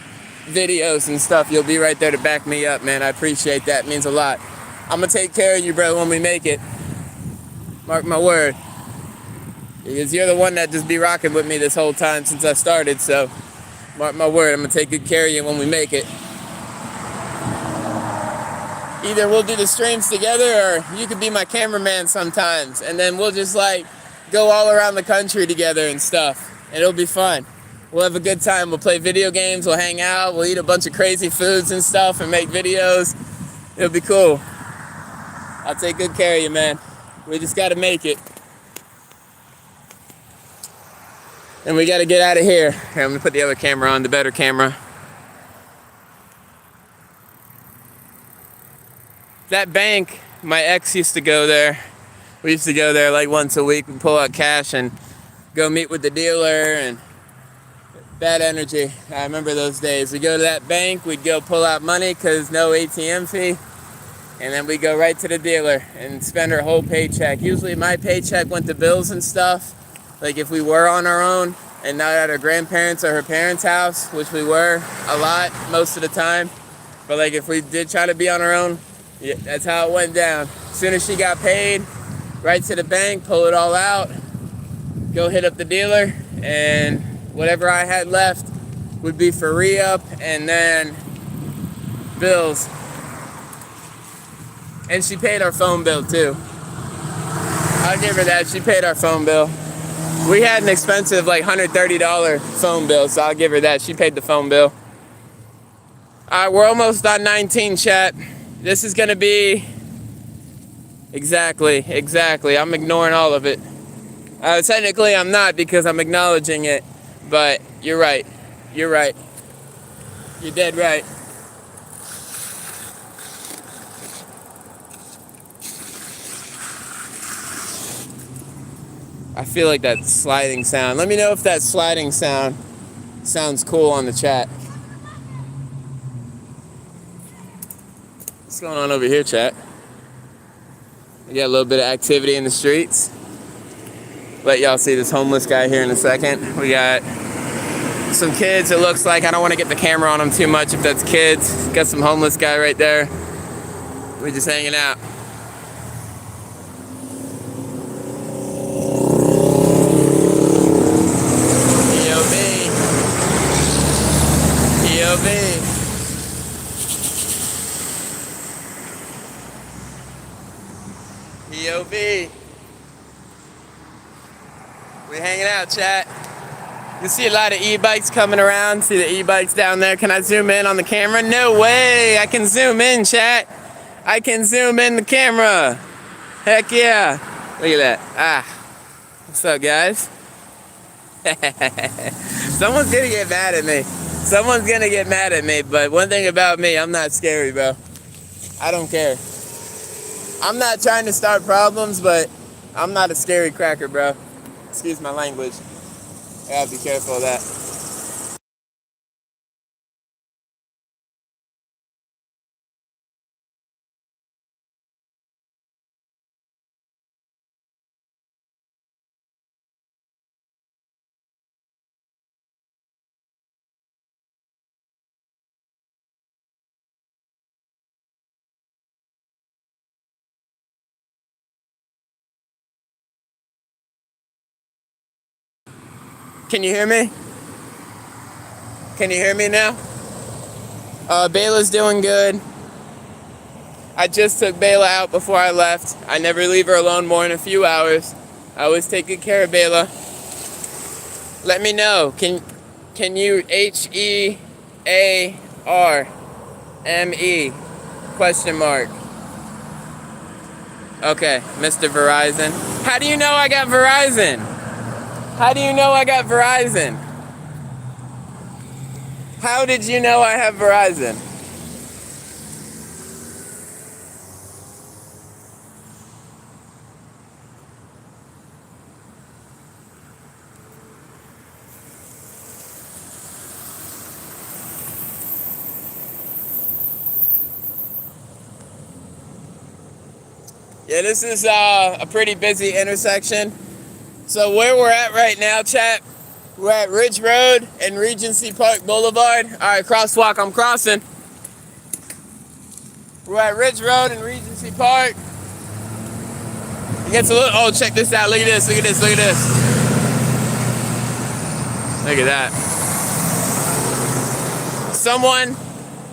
videos and stuff, you'll be right there to back me up, man. I appreciate that. It means a lot. I'm gonna take care of you, bro, when we make it. Mark my word. Because you're the one that just be rocking with me this whole time since I started, so mark my word, I'm gonna take good care of you when we make it. Either we'll do the streams together or you could be my cameraman sometimes, and then we'll just like go all around the country together and stuff, and it'll be fun. We'll have a good time. We'll play video games, we'll hang out, we'll eat a bunch of crazy foods and stuff and make videos. It'll be cool. I'll take good care of you, man. We just gotta make it. And we gotta get out of here. Here, I'm gonna put the other camera on, the better camera. That bank, my ex used to go there. We used to go there like once a week and pull out cash and go meet with the dealer, and bad energy. I remember those days. We go to that bank, we'd go pull out money because no ATM fee, and then we go right to the dealer and spend our whole paycheck. Usually my paycheck went to bills and stuff, like if we were on our own and not at our grandparents' or her parents' house, which we were a lot most of the time. But like if we did try to be on our own, yeah, that's how it went down. As soon as she got paid, right to the bank, pull it all out, go hit up the dealer, and whatever I had left would be for re-up and then bills. And she paid our phone bill too. I'll give her that, she paid our phone bill. We had an expensive like $130 phone bill, so I'll give her that, she paid the phone bill. Alright, we're almost on 19, chat. This is gonna be, exactly, I'm ignoring all of it. Technically I'm not because I'm acknowledging it, but you're right. You're dead right. I feel like that sliding sound. Let me know if that sliding sound sounds cool on the chat. What's going on over here, chat? We got a little bit of activity in the streets. Let y'all see this homeless guy here in a second. We got some kids, it looks like. I don't want to get the camera on them too much if that's kids. Got some homeless guy right there. We're just hanging out. EOB. EOB. We hanging out, chat. You see a lot of e-bikes coming around. See the e-bikes down there. Can I zoom in on the camera? No way. I can zoom in, chat. I can zoom in the camera. Heck yeah. Look at that. Ah. What's up, guys? Someone's gonna get mad at me. Someone's gonna get mad at me, but one thing about me, I'm not scary, bro. I don't care. I'm not trying to start problems, but I'm not a scary cracker, bro. Excuse my language. I gotta be careful of that. Can you hear me? Can you hear me now? Bayla's doing good. I just took Bayla out before I left. I never leave her alone more than a few hours. I always take good care of Bayla. Let me know. Can you HEAR? ME question mark. Okay, Mr. Verizon. How do you know I got Verizon? How do you know I got Verizon? How did you know I have Verizon? Yeah, this is a pretty busy intersection. So where we're at right now, chat, we're at Ridge Road and Regency Park Boulevard. All right, crosswalk, I'm crossing. We're at Ridge Road and Regency Park. It gets a little, oh, check this out. Look at this, look at this, look at this. Look at that. Someone,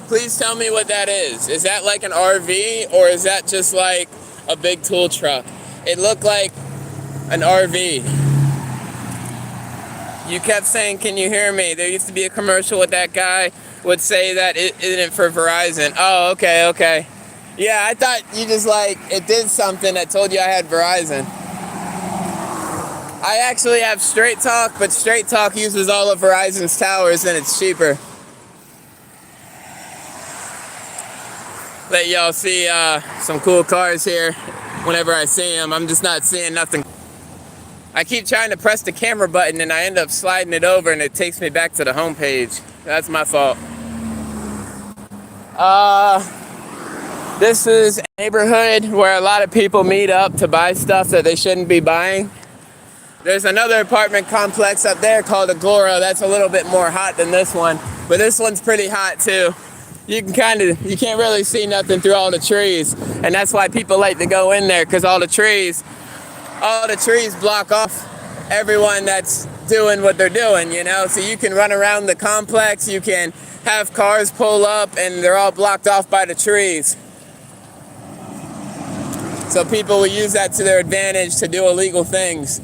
please tell me what that is. Is that like an RV or is that just like a big tool truck? It looked like an RV. You kept saying, can you hear me? There used to be a commercial with that guy would say that it isn't for Verizon. Oh, okay, okay. Yeah, I thought you just like, it did something that told you I had Verizon. I actually have Straight Talk, but Straight Talk uses all of Verizon's towers and it's cheaper. Let y'all see some cool cars here whenever I see them. I'm just not seeing nothing. I keep trying to press the camera button and I end up sliding it over and it takes me back to the home page. That's my fault. This is a neighborhood where a lot of people meet up to buy stuff that they shouldn't be buying. There's another apartment complex up there called Agora. That's a little bit more hot than this one, but this one's pretty hot too. You can't really see nothing through all the trees, and that's why people like to go in there, because all the trees block off everyone that's doing what they're doing, you know? So you can run around the complex, you can have cars pull up, and they're all blocked off by the trees. So people will use that to their advantage to do illegal things.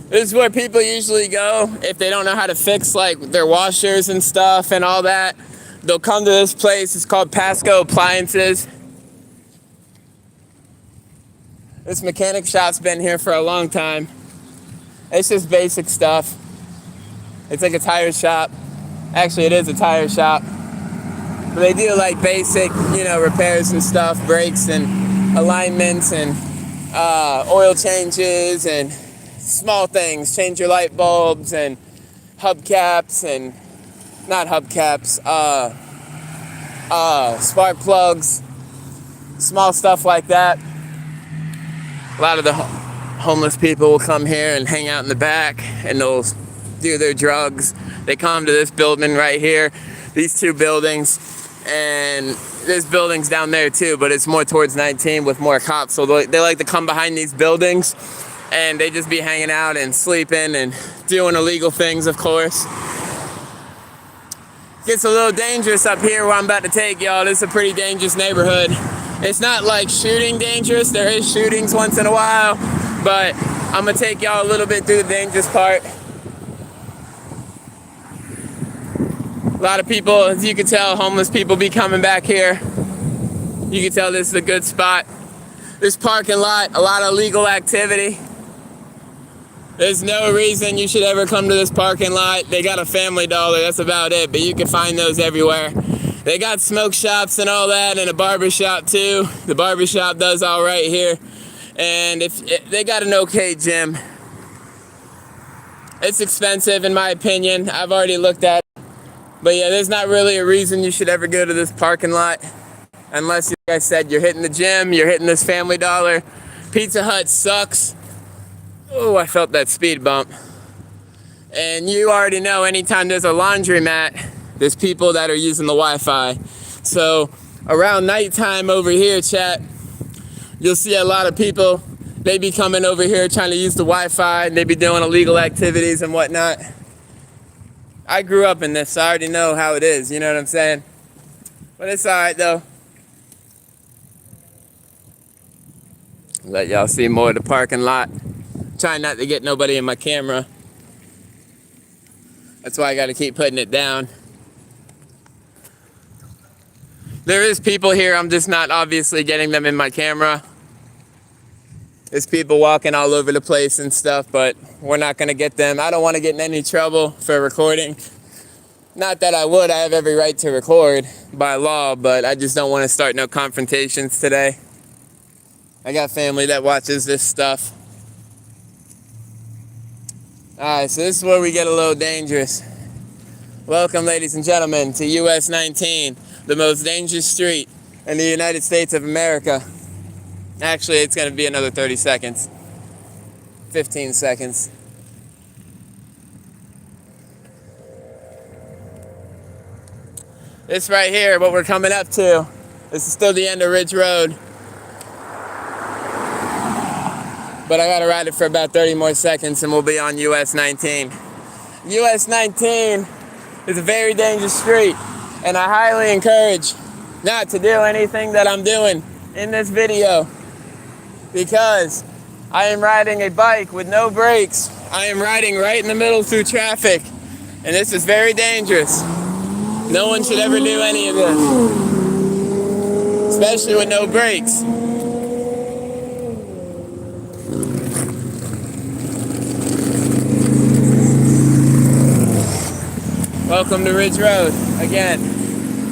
This is where people usually go if they don't know how to fix like their washers and stuff and all that. They'll come to this place. It's called Pasco Appliances. This mechanic shop's been here for a long time. It's just basic stuff. It's like a tire shop. Actually, it is a tire shop. But they do like basic, repairs and stuff, brakes and alignments and oil changes and small things. Change your light bulbs and hubcaps and not hubcaps, spark plugs, small stuff like that. A lot of the homeless people will come here and hang out in the back and they'll do their drugs. They come to this building right here, these two buildings, and there's buildings down there too, but it's more towards 19 with more cops. So they like to come behind these buildings and they just be hanging out and sleeping and doing illegal things, of course. Gets a little dangerous up here where I'm about to take y'all. This is a pretty dangerous neighborhood. It's not like shooting dangerous. There is shootings once in a while, but I'm gonna take y'all a little bit through the dangerous part. A lot of people, as you can tell, homeless people be coming back here. You can tell this is a good spot. This parking lot, a lot of illegal activity. There's no reason you should ever come to this parking lot. They got a Family Dollar, that's about it, but you can find those everywhere. They got smoke shops and all that, and a barber shop too. The barber shop does all right here. And they got an okay gym. It's expensive in my opinion. I've already looked at it. But yeah, there's not really a reason you should ever go to this parking lot. Unless, like I said, you're hitting the gym, you're hitting this Family Dollar. Pizza Hut sucks. Oh, I felt that speed bump. And you already know anytime there's a laundromat, there's people that are using the Wi-Fi. So around nighttime over here, chat, you'll see a lot of people. They be coming over here trying to use the Wi-Fi, and they be doing illegal activities and whatnot. I grew up in this, so I already know how it is, you know what I'm saying? But it's alright though. Let y'all see more of the parking lot. Trying not to get nobody in my camera. That's why I got to keep putting it down. There is people here, I'm just not obviously getting them in my camera. There's people walking all over the place and stuff, but we're not going to get them. I don't want to get in any trouble for recording. Not that I would, I have every right to record by law, but I just don't want to start no confrontations today. I got family that watches this stuff. Alright, so this is where we get a little dangerous. Welcome, ladies and gentlemen, to US 19, the most dangerous street in the United States of America. Actually, it's going to be another 30 seconds. 15 seconds. This right here, what we're coming up to, this is still the end of Ridge Road. But I gotta ride it for about 30 more seconds and we'll be on US 19. US 19 is a very dangerous street, and I highly encourage not to do anything that I'm doing in this video, because I am riding a bike with no brakes. I am riding right in the middle through traffic, and this is very dangerous. No one should ever do any of this, especially with no brakes. Welcome to Ridge Road again.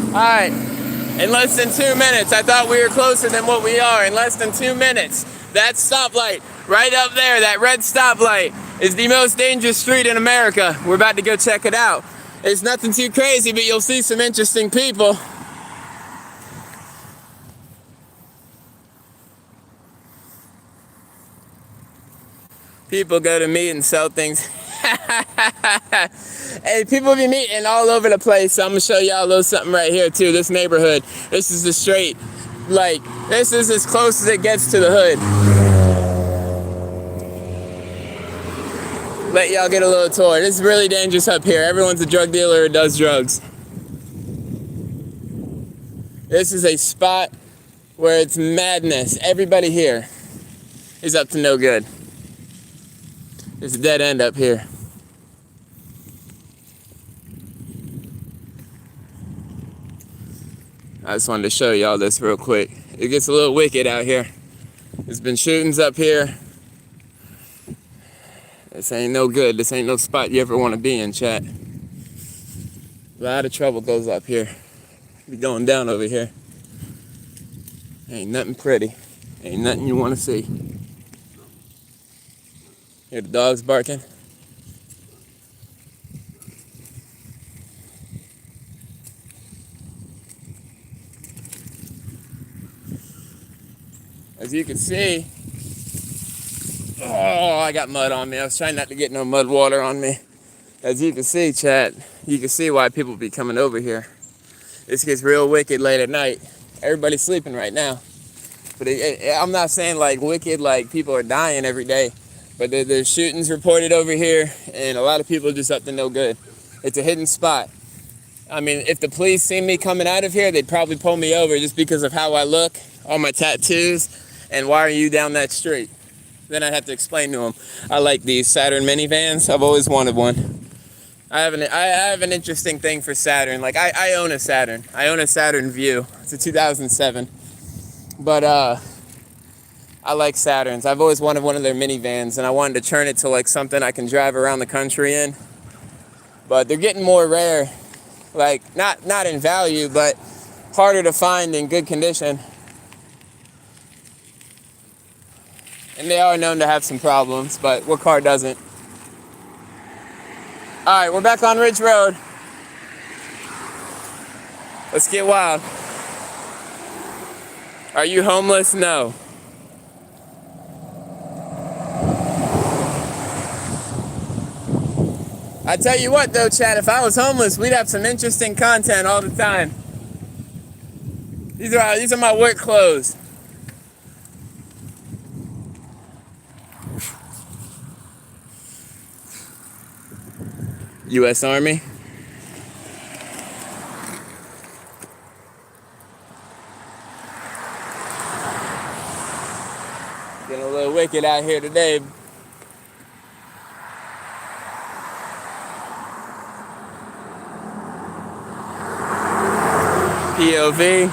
Alright, in less than 2 minutes, I thought we were closer than what we are. In less than 2 minutes, that stoplight right up there, that red stoplight, is the most dangerous street in America. We're about to go check it out. It's nothing too crazy, but you'll see some interesting people. People go to meet and sell things. Hey, people be meeting all over the place. So I'm gonna show y'all a little something right here too. This neighborhood, this is the straight, like, this is as close as it gets to the hood. Let y'all get a little tour. This is really dangerous up here. Everyone's a drug dealer or does drugs. This is a spot where it's madness. Everybody here is up to no good. There's a dead end up here. I just wanted to show y'all this real quick. It gets a little wicked out here. There's been shootings up here. This ain't no good. This ain't no spot you ever want to be in, chat. A lot of trouble goes up here. Be going down over here. Ain't nothing pretty. Ain't nothing you want to see. Hear the dogs barking? As you can see, oh, I got mud on me. I was trying not to get no mud water on me. As you can see, chat, you can see why people be coming over here. This gets real wicked late at night. Everybody's sleeping right now. But I'm not saying like wicked, like people are dying every day. But there's shootings reported over here, and a lot of people are just up to no good. It's a hidden spot. I mean, if the police see me coming out of here, they'd probably pull me over just because of how I look, all my tattoos, and why are you down that street? Then I'd have to explain to them. I like these Saturn minivans. I've always wanted one. I have an interesting thing for Saturn. Like, I own a Saturn. I own a Saturn Vue. It's a 2007. But, I like Saturns. I've always wanted one of their minivans, and I wanted to turn it to like something I can drive around the country in. But they're getting more rare. Like, not in value, but harder to find in good condition. And they are known to have some problems, but what car doesn't? Alright, we're back on Ridge Road. Let's get wild. Are you homeless? No. I tell you what though, chat, if I was homeless, we'd have some interesting content all the time. These are my work clothes. U.S. Army. Getting a little wicked out here today. POV.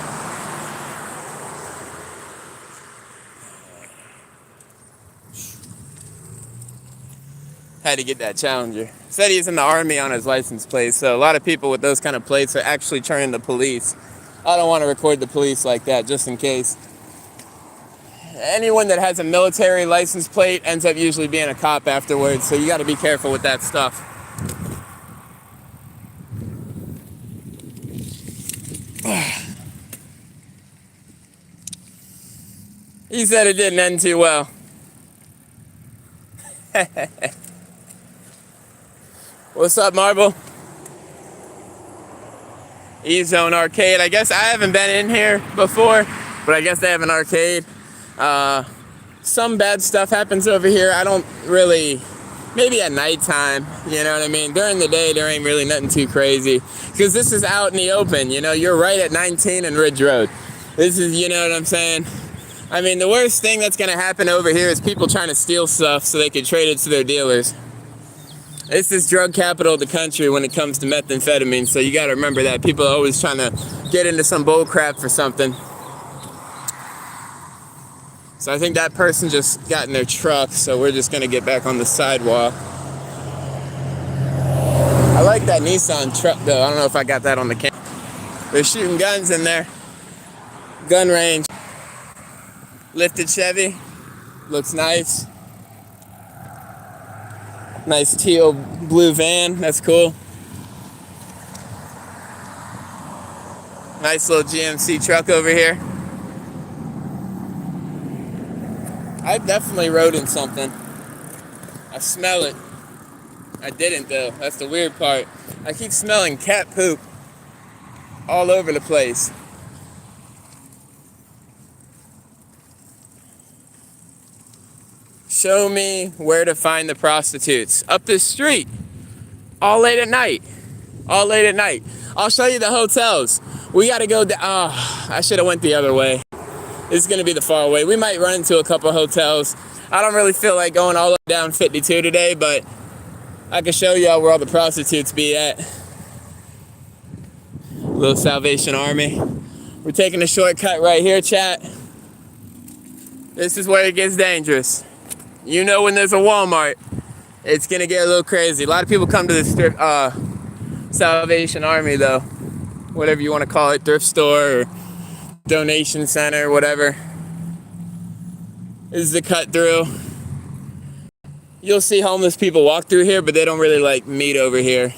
Had to get that Challenger. Said he's in the Army on his license plate, so a lot of people with those kind of plates are actually turning to police. I don't want to record the police like that, just in case. Anyone that has a military license plate ends up usually being a cop afterwards, so you got to be careful with that stuff. He said it didn't end too well. What's up, Marble? E-Zone Arcade. I guess I haven't been in here before, but I guess they have an arcade. Some bad stuff happens over here. I don't really, maybe at nighttime, you know what I mean? During the day, there ain't really nothing too crazy. Because this is out in the open, you know? You're right at 19 and Ridge Road. This is, you know what I'm saying? I mean, the worst thing that's going to happen over here is people trying to steal stuff so they can trade it to their dealers. This is drug capital of the country when it comes to methamphetamine, so you got to remember that. People are always trying to get into some bull crap for something. So I think that person just got in their truck, so we're just going to get back on the sidewalk. I like that Nissan truck, though. I don't know if I got that on the camera. They're shooting guns in there. Gun range. Lifted Chevy. Looks nice. Nice teal blue van. That's cool. Nice little GMC truck over here. I definitely rode in something. I smell it. I didn't, though. That's the weird part. I keep smelling cat poop all over the place. Show me where to find the prostitutes. Up this street. All late at night. All late at night. I'll show you the hotels. We gotta go down. Oh, I should have went the other way. This is gonna be the far way. We might run into a couple hotels. I don't really feel like going all the way down 52 today, but I can show y'all where all the prostitutes be at. Little Salvation Army. We're taking a shortcut right here, chat. This is where it gets dangerous. You know, when there's a Walmart, it's gonna get a little crazy. A lot of people come to this Salvation Army, though. Whatever you want to call it, thrift store or donation center, whatever. This is the cut through. You'll see homeless people walk through here, but they don't really like meet over here.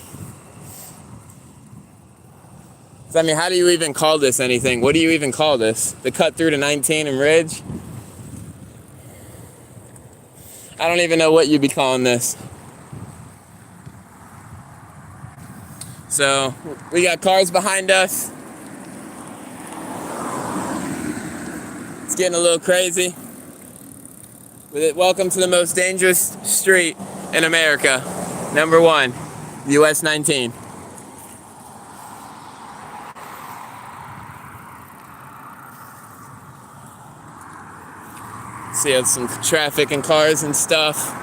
So, I mean, how do you even call this anything? What do you even call this? The cut through to 19 and Ridge? I don't even know what you'd be calling this. So, we got cars behind us. It's getting a little crazy. Welcome to the most dangerous street in America. Number 1, US 19. See, you have some traffic and cars and stuff.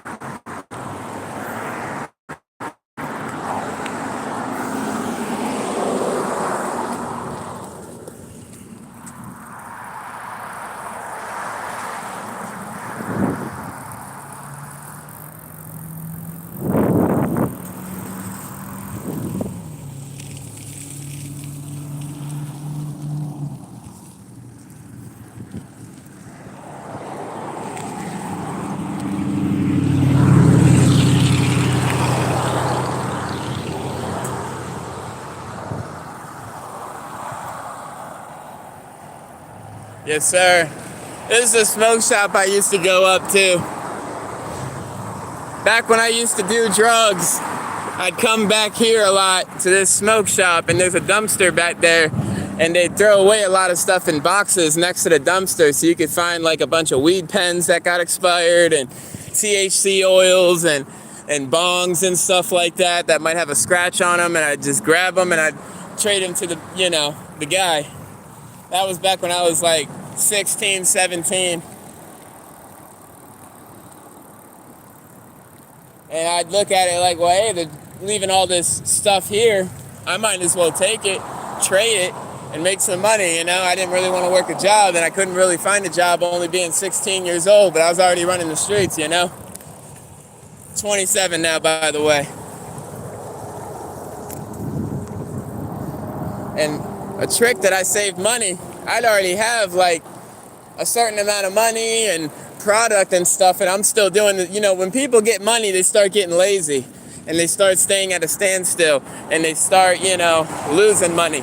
Yes, sir. This is a smoke shop I used to go up to. Back when I used to do drugs, I'd come back here a lot to this smoke shop, and there's a dumpster back there, and they'd throw away a lot of stuff in boxes next to the dumpster, so you could find like a bunch of weed pens that got expired, and THC oils, and bongs and stuff like that that might have a scratch on them, and I'd just grab them and I'd trade them to the, you know, the guy. That was back when I was like 16, 17. And I'd look at it like, well, hey, they're leaving all this stuff here. I might as well take it, trade it, and make some money, you know. I didn't really want to work a job, and I couldn't really find a job only being 16 years old, but I was already running the streets, you know. 27 now, by the way. And a trick that I saved money, I'd already have like a certain amount of money and product and stuff, and I'm still doing it. You know, when people get money, they start getting lazy, and they start staying at a standstill, and they start, you know, losing money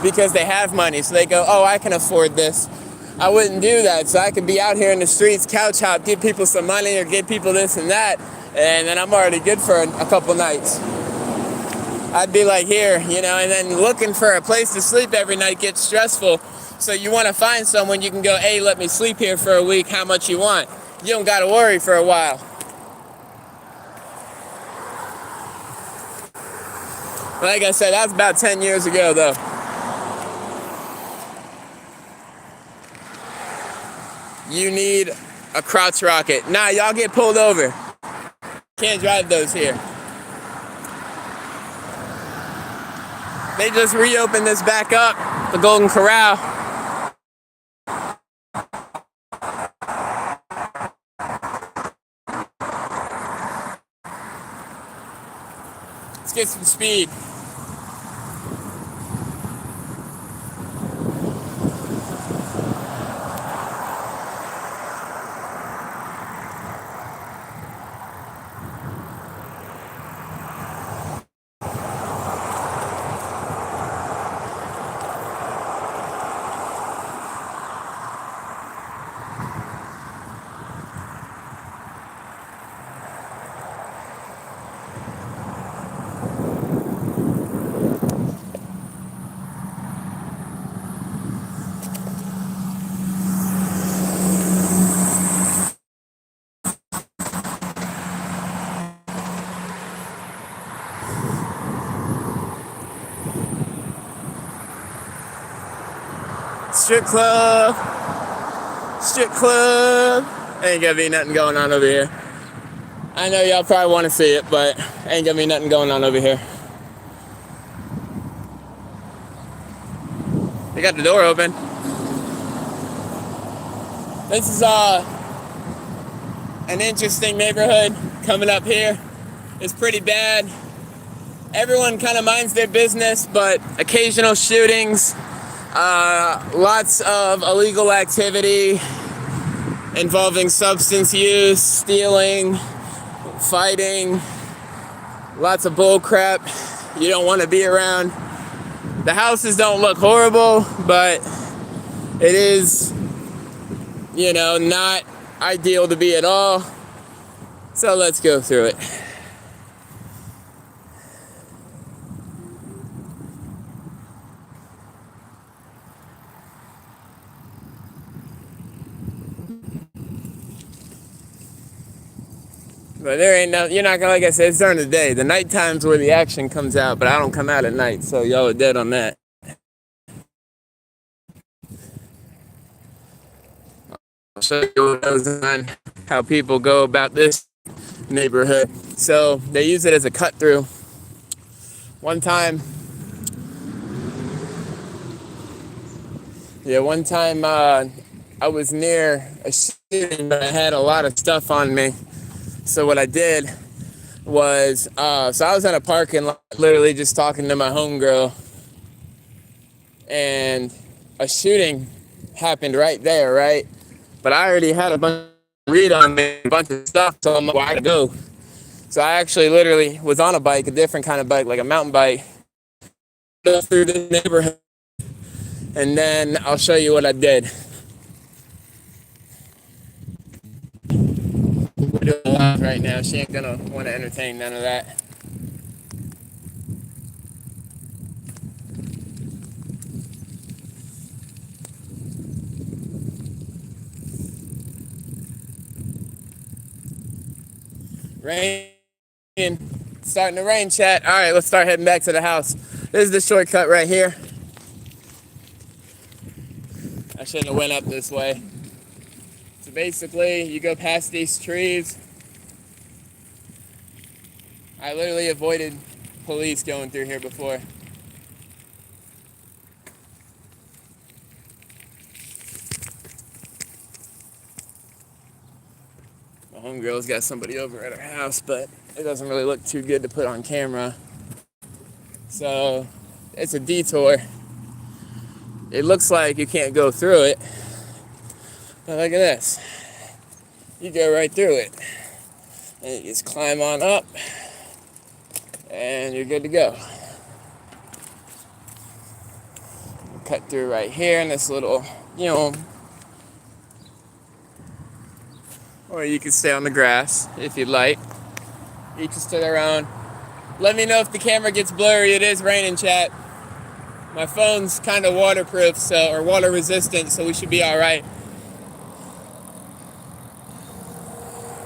because they have money. So they go, oh, I can afford this. I wouldn't do that. So I could be out here in the streets, couch hop, give people some money or give people this and that, and then I'm already good for a couple nights. I'd be like, here, you know, and then looking for a place to sleep every night gets stressful. So you want to find someone you can go, hey, let me sleep here for a week, how much you want? You don't got to worry for a while. Like I said, that was about 10 years ago, though. You need a crotch rocket. Nah, y'all get pulled over. Can't drive those here. They just reopened this back up, the Golden Corral. Let's get some speed. Strip club. Strip club. Ain't gonna be nothing going on over here. I know y'all probably want to see it, but ain't gonna be nothing going on over here. They got the door open. This is an interesting neighborhood coming up here. It's pretty bad. Everyone kind of minds their business, but occasional shootings, lots of illegal activity involving substance use, stealing, fighting, lots of bull crap you don't want to be around. The houses don't look horrible, but it is, you know, not ideal to be at all. So let's go through it. But there ain't no, you're not gonna, like I said, it's during the day. The night time's where the action comes out, but I don't come out at night, so y'all are dead on that. I'll show you what goes on, how people go about this neighborhood. So they use it as a cut through. One time I was near a shooting, but I had a lot of stuff on me. So what I did was, so I was in a parking lot, literally just talking to my homegirl, and a shooting happened right there, right? But I already had a bunch of weed on me, a bunch of stuff, so I'm like, where to go? So I actually literally was on a bike, a different kind of bike, like a mountain bike, through the neighborhood, and then I'll show you what I did. We're doing live right now. She ain't gonna want to entertain none of that. Rain, starting to rain, chat. All right, let's start heading back to the house. This is the shortcut right here. I shouldn't have went up this way. So basically, you go past these trees. I literally avoided police going through here before. Homegirl's got somebody over at her house, but it doesn't really look too good to put on camera. So it's a detour. It looks like you can't go through it, but look at this. You go right through it. And you just climb on up, and you're good to go. Cut through right here in this little, or you can stay on the grass if you'd like. Each is to their own. Let me know if the camera gets blurry. It is raining, chat. My phone's kind of waterproof, or water resistant, so we should be all right.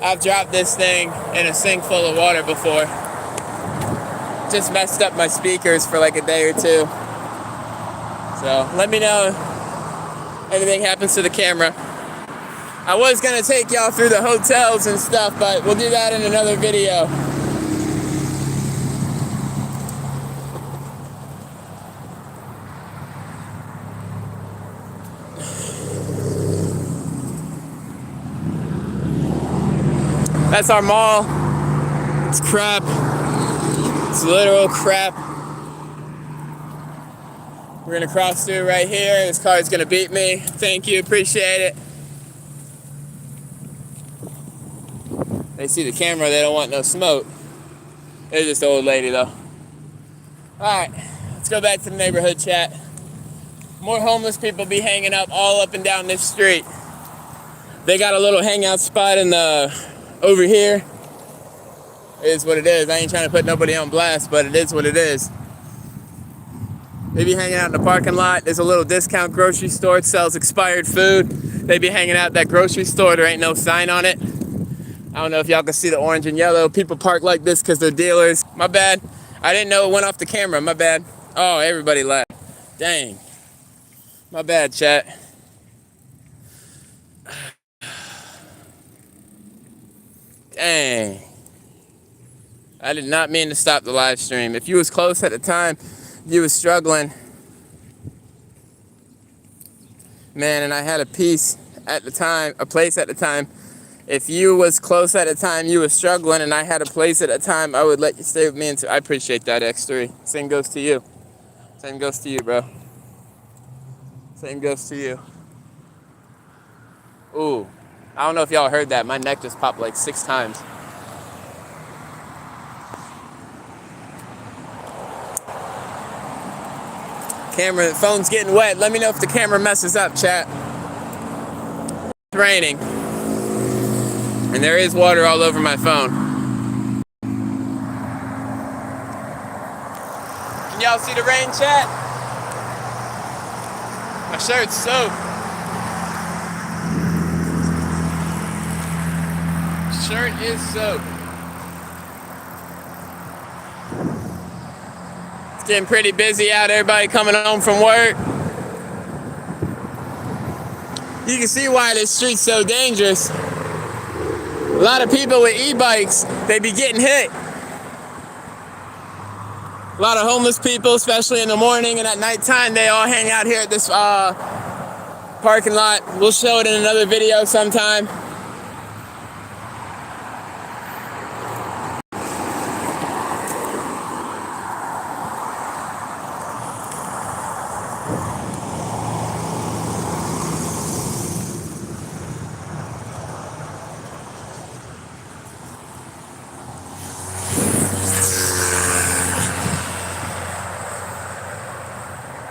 I've dropped this thing in a sink full of water before. Just messed up my speakers for like a day or two. So let me know if anything happens to the camera. I was gonna take y'all through the hotels and stuff, but we'll do that in another video. That's our mall. It's crap. It's literal crap. We're gonna cross through right here. This car's gonna beat me. Thank you, appreciate it. They see the camera, they don't want no smoke. They're just an old lady though. Alright, let's go back to the neighborhood, chat. More homeless people be hanging up all up and down this street. They got a little hangout spot in over here. It is what it is. I ain't trying to put nobody on blast, but it is what it is. They be hanging out in the parking lot. There's a little discount grocery store. It sells expired food. They be hanging out at that grocery store. There ain't no sign on it. I don't know if y'all can see the orange and yellow. People park like this because they're dealers. My bad. I didn't know it went off the camera. My bad. Oh, everybody laughed. Dang. My bad, chat. Dang. I did not mean to stop the live stream. If you was close at the time, you was struggling. Man, and I had a place at the time. If you was close at the time, you was struggling, and I had a place at the time, I would let you stay with me until. I appreciate that, X3. Same goes to you. Same goes to you, bro. Same goes to you. Ooh. I don't know if y'all heard that. My neck just popped like 6 times. Phone's getting wet. Let me know if the camera messes up, chat. It's raining. And there is water all over my phone. Can y'all see the rain, chat? My shirt's soaked. Shirt is soaked. It's getting pretty busy out. Everybody coming home from work. You can see why this street's so dangerous. A lot of people with e-bikes, they be getting hit. A lot of homeless people, especially in the morning and at nighttime, they all hang out here at this parking lot. We'll show it in another video sometime.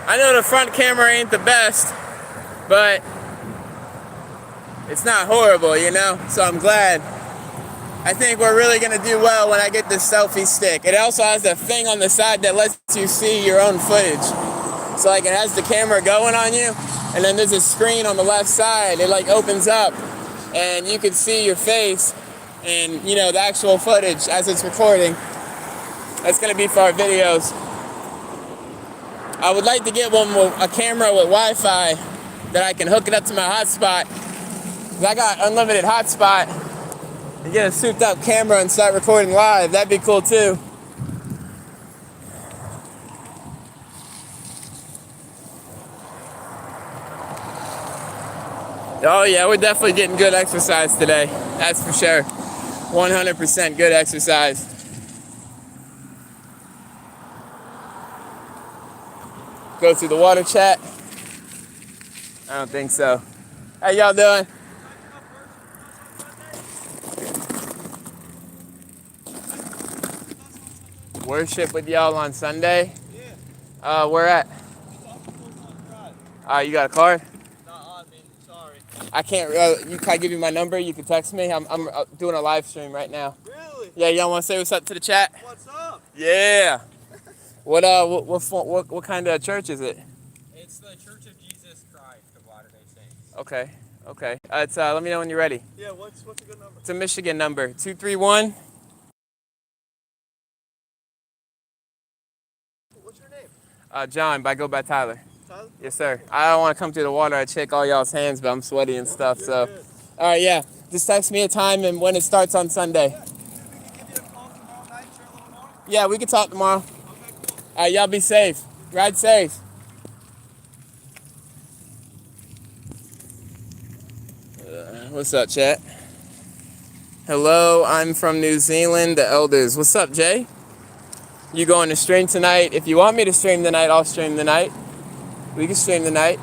I know the front camera ain't the best, but it's not horrible, you know? So I'm glad. I think we're really gonna do well when I get this selfie stick. It also has the thing on the side that lets you see your own footage. So like it has the camera going on you, and then there's a screen on the left side. It like opens up, and you can see your face and, you know, the actual footage as it's recording. That's gonna be for our videos. I would like to get a camera with Wi-Fi that I can hook it up to my hotspot. I got unlimited hotspot. And get a souped up camera and start recording live. That'd be cool too. Oh yeah, we're definitely getting good exercise today. That's for sure. 100% good exercise. Go through the water chat. I don't think so. How y'all doing? Worship with y'all on Sunday? Yeah. Where at? You got a card? Not on me, sorry. I can't, can I give you my number? You can text me. I'm doing a live stream right now. Really? Yeah, y'all want to say what's up to the chat? What's up? Yeah. What kind of church is it? It's the Church of Jesus Christ of Latter-day Saints. Okay. Let me know when you're ready. Yeah, what's a good number? It's a Michigan number, 231. What's your name? John, but I go by Tyler. Tyler? Yes, sir. I don't want to come through the water. I check all y'all's hands, but I'm sweaty and stuff. So, Good. all right, yeah. Just text me a time and when it starts on Sunday. Yeah. We can give you a call tomorrow night, share a little more? Yeah, we can talk tomorrow. Okay, cool. All right, y'all be safe. Ride safe. What's up, chat? Hello, I'm from New Zealand, the elders. What's up, Jay? You going to stream tonight? If you want me to stream tonight, I'll stream tonight. We can stream tonight.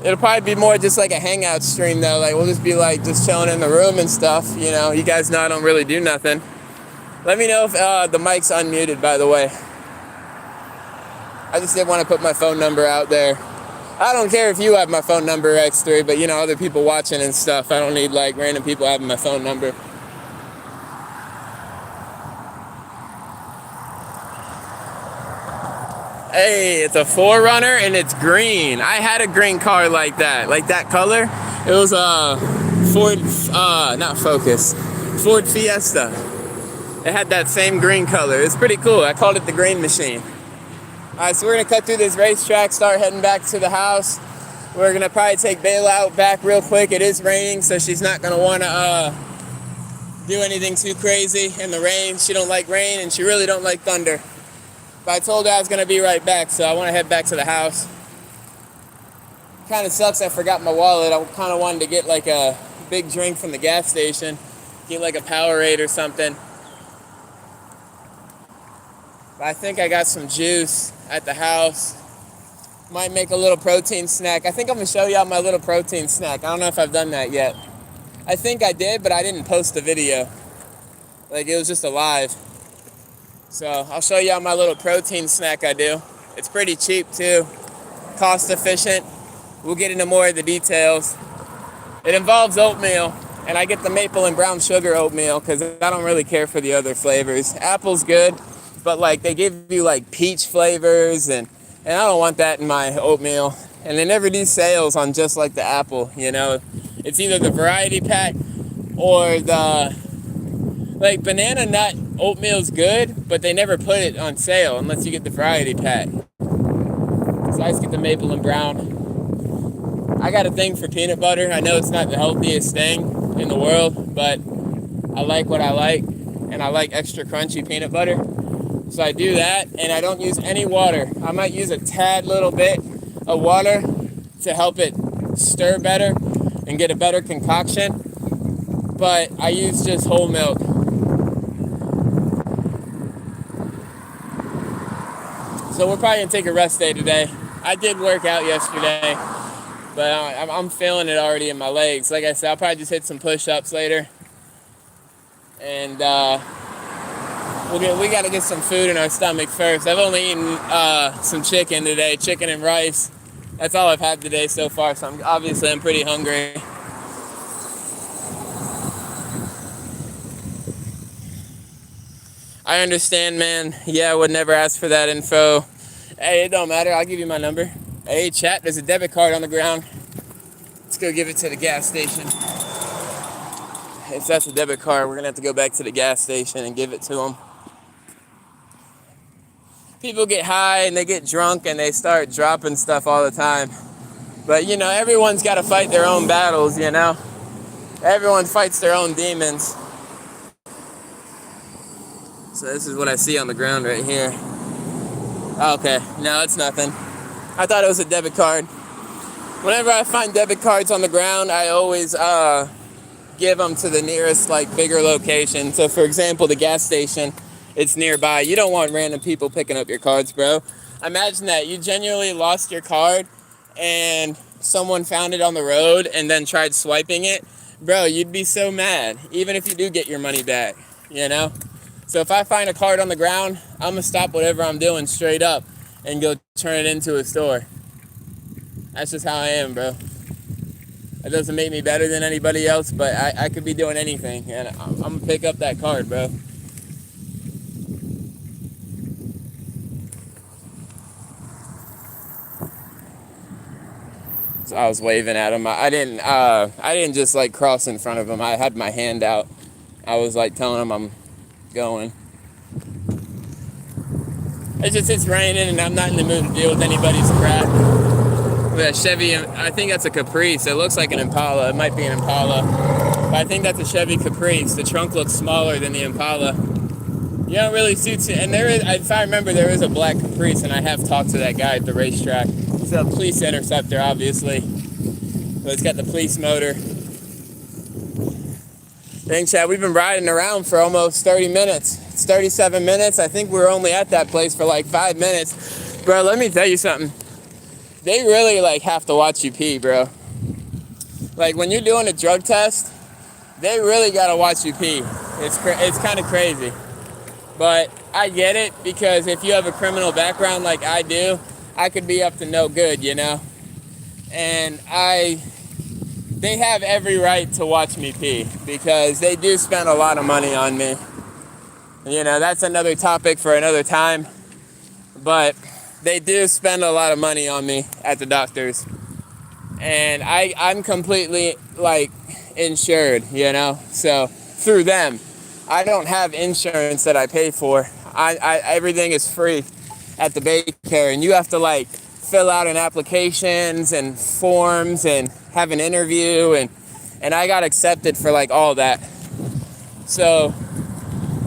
It'll probably be more just like a hangout stream though. Like we'll just be like just chilling in the room and stuff. You know, you guys know I don't really do nothing. Let me know if the mic's unmuted, by the way. I just didn't want to put my phone number out there. I don't care if you have my phone number, X3, but you know, other people watching and stuff. I don't need like random people having my phone number. Hey, it's a 4Runner and it's green. I had a green car like that color. It was a Ford, not Focus, Ford Fiesta. It had that same green color. It's pretty cool. I called it the green machine. All right, so we're gonna cut through this racetrack, start heading back to the house. We're gonna probably take Bayla out back real quick. It is raining, so she's not gonna wanna do anything too crazy in the rain. She don't like rain and she really don't like thunder. But I told her I was gonna be right back, so I wanna head back to the house. Kinda sucks I forgot my wallet. I kinda wanted to get like a big drink from the gas station, get like a Powerade or something. But I think I got some juice at the house. Might make a little protein snack. I think I'm gonna show y'all my little protein snack. I don't know if I've done that yet. I think I did, but I didn't post the video. Like it was just a live. So I'll show y'all my little protein snack I do. It's pretty cheap too, cost efficient. We'll get into more of the details. It involves oatmeal, and I get the maple and brown sugar oatmeal because I don't really care for the other flavors. Apple's good, but like they give you like peach flavors and I don't want that in my oatmeal. And they never do sales on just like the apple, you know. It's either the variety pack or the, like banana nut oatmeal's good, but they never put it on sale unless you get the variety pack. So I just get the maple and brown. I got a thing for peanut butter. I know it's not the healthiest thing in the world, but I like what I like, and I like extra crunchy peanut butter. So I do that, and I don't use any water. I might use a tad little bit of water to help it stir better and get a better concoction, but I use just whole milk. So we're probably gonna take a rest day today. I did work out yesterday, but I'm feeling it already in my legs. Like I said, I'll probably just hit some push-ups later, and we gotta get some food in our stomach first. I've only eaten some chicken today, chicken and rice. That's all I've had today so far, so I'm pretty hungry. I understand, man. Yeah, I would never ask for that info. Hey, it don't matter. I'll give you my number. Hey, chat, there's a debit card on the ground. Let's go give it to the gas station. If that's a debit card, we're gonna have to go back to the gas station and give it to them. People get high and they get drunk and they start dropping stuff all the time. But you know, everyone's got to fight their own battles, you know? Everyone fights their own demons. So this is what I see on the ground right here. Okay, no, it's nothing. I thought it was a debit card. Whenever I find debit cards on the ground, I always give them to the nearest like bigger location. So for example, the gas station, it's nearby. You don't want random people picking up your cards, bro. Imagine that you genuinely lost your card and someone found it on the road and then tried swiping it. Bro, you'd be so mad, even if you do get your money back, you know? So if I find a card on the ground, I'm gonna stop whatever I'm doing straight up and go turn it into a store. That's just how I am, bro. It doesn't make me better than anybody else, but I could be doing anything, and I'm gonna pick up that card, bro. So I was waving at him. I didn't just like cross in front of him. I had my hand out. I was like telling him I'm going. It's raining, and I'm not in the mood to deal with anybody's crap. That Chevy, I think that's a Caprice. It looks like an Impala. It might be an Impala, but I think that's a Chevy Caprice. The trunk looks smaller than the Impala. You don't really see, and there is, if I remember, there is a black Caprice, and I have talked to that guy at the racetrack. It's a police interceptor, obviously, but it's got the police motor. Dang, Chad, we've been riding around for almost 30 minutes. It's 37 minutes. I think we were only at that place for like 5 minutes. Bro, let me tell you something. They really like have to watch you pee, bro. Like when you're doing a drug test, they really gotta watch you pee. It's kind of crazy, but I get it, because if you have a criminal background like I do, I could be up to no good, you know. And they have every right to watch me pee, because they do spend a lot of money on me. You know, that's another topic for another time, but they do spend a lot of money on me at the doctors. And I'm completely, like, insured, you know? So, through them. I don't have insurance that I pay for. Everything is free at the daycare. And you have to, like, fill out an applications and forms and have an interview. And I got accepted for, like, all that. So,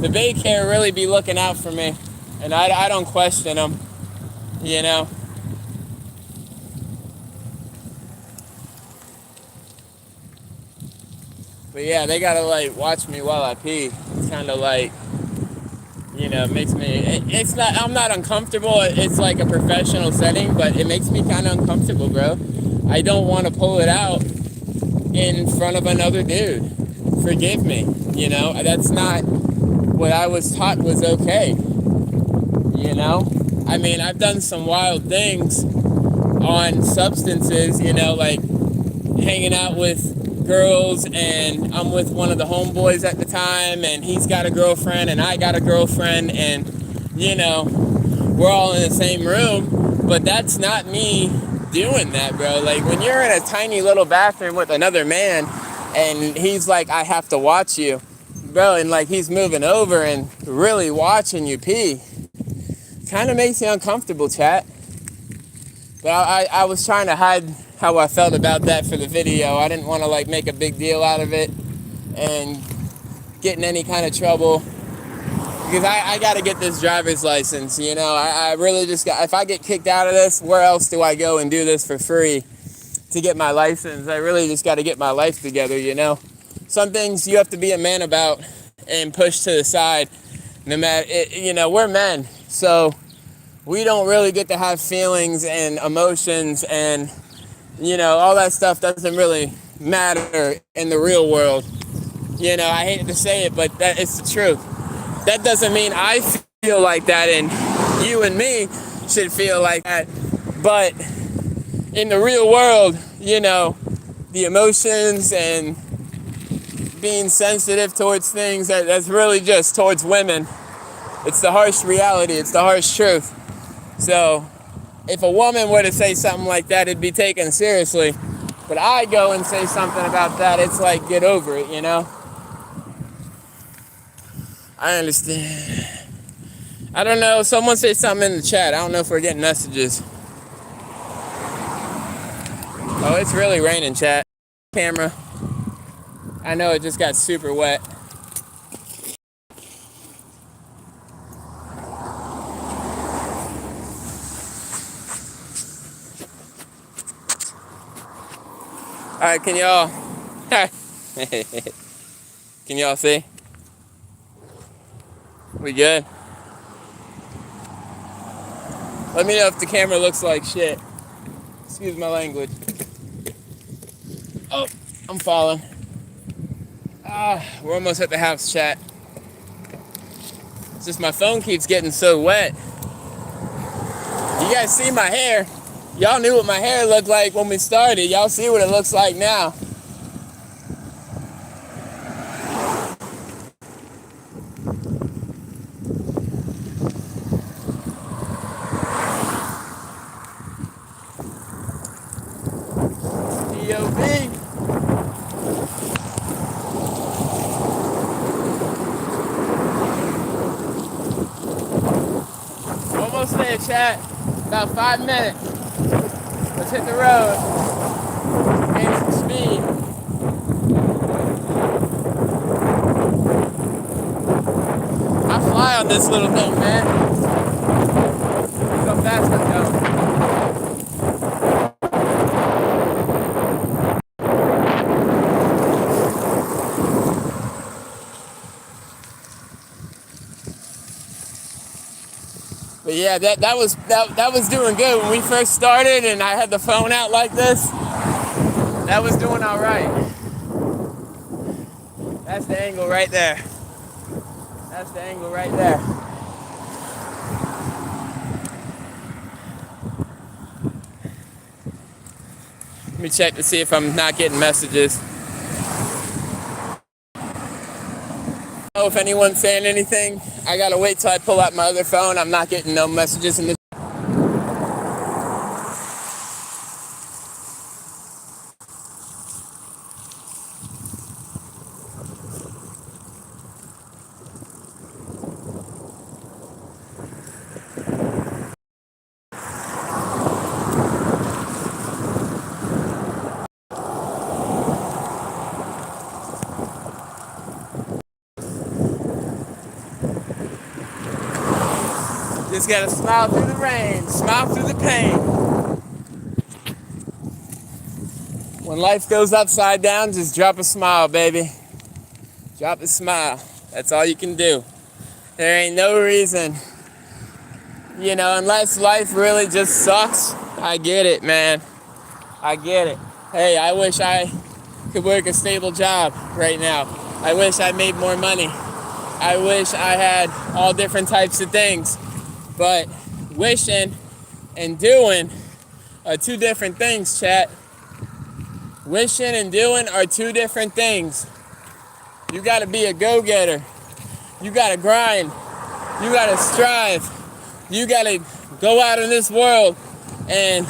the daycare really be looking out for me. And I don't question them. You know, but yeah, they gotta like watch me while I pee. It's kind of like, you know, it makes me. It's not. I'm not uncomfortable. It's like a professional setting, but it makes me kind of uncomfortable, bro. I don't want to pull it out in front of another dude. Forgive me. You know, that's not what I was taught was okay. You know. I mean, I've done some wild things on substances, you know, like hanging out with girls, and I'm with one of the homeboys at the time, and he's got a girlfriend, and I got a girlfriend, and, you know, we're all in the same room, but that's not me doing that, bro. Like, when you're in a tiny little bathroom with another man, and he's like, I have to watch you, bro, and, like, he's moving over and really watching you pee. Kind of makes me uncomfortable, chat. But I was trying to hide how I felt about that for the video. I didn't want to like make a big deal out of it and get in any kind of trouble, because I got to get this driver's license. You know, I really just got, if I get kicked out of this, where else do I go and do this for free to get my license? I really just got to get my life together, you know. Some things you have to be a man about and push to the side. No matter, you know, we're men. So we don't really get to have feelings and emotions, and, you know, all that stuff doesn't really matter in the real world. You know, I hate to say it, but that it's the truth. That doesn't mean I feel like that and you and me should feel like that. But in the real world, you know, the emotions and being sensitive towards things, that's really just towards women. It's the harsh reality. It's the harsh truth. So if a woman were to say something like that, it'd be taken seriously. But I go and say something about that, it's like, get over it, you know? I understand. I don't know. Someone say something in the chat. I don't know if we're getting messages. Oh, it's really raining, chat. Camera. I know it just got super wet. All right, can y'all Can y'all see? We good? Let me know if the camera looks like shit. Excuse my language. Oh, I'm falling. We're almost at the house, chat. It's just my phone keeps getting so wet. You guys see my hair? Y'all knew what my hair looked like when we started. Y'all see what it looks like now. DOB. Almost there, chat. About 5 minutes. Let's hit the road. Gain some speed. I fly on this little thing, man. Look how fast I'm going. But yeah, that was doing good when we first started, and I had the phone out like this. That was doing all right. That's the angle right there. That's the angle right there. Let me check to see if I'm not getting messages. Oh, if anyone's saying anything, I gotta wait till I pull out my other phone. I'm not getting no messages in the. Just gotta smile through the rain, smile through the pain. When life goes upside down, just drop a smile, baby. Drop a smile. That's all you can do. There ain't no reason, unless life really just sucks. I get it, man. I get it. Hey, I wish I could work a stable job right now. I wish I made more money. I wish I had all different types of things. But wishing and doing are two different things, chat. Wishing and doing are two different things. You gotta be a go-getter. You gotta grind. You gotta strive. You gotta go out in this world and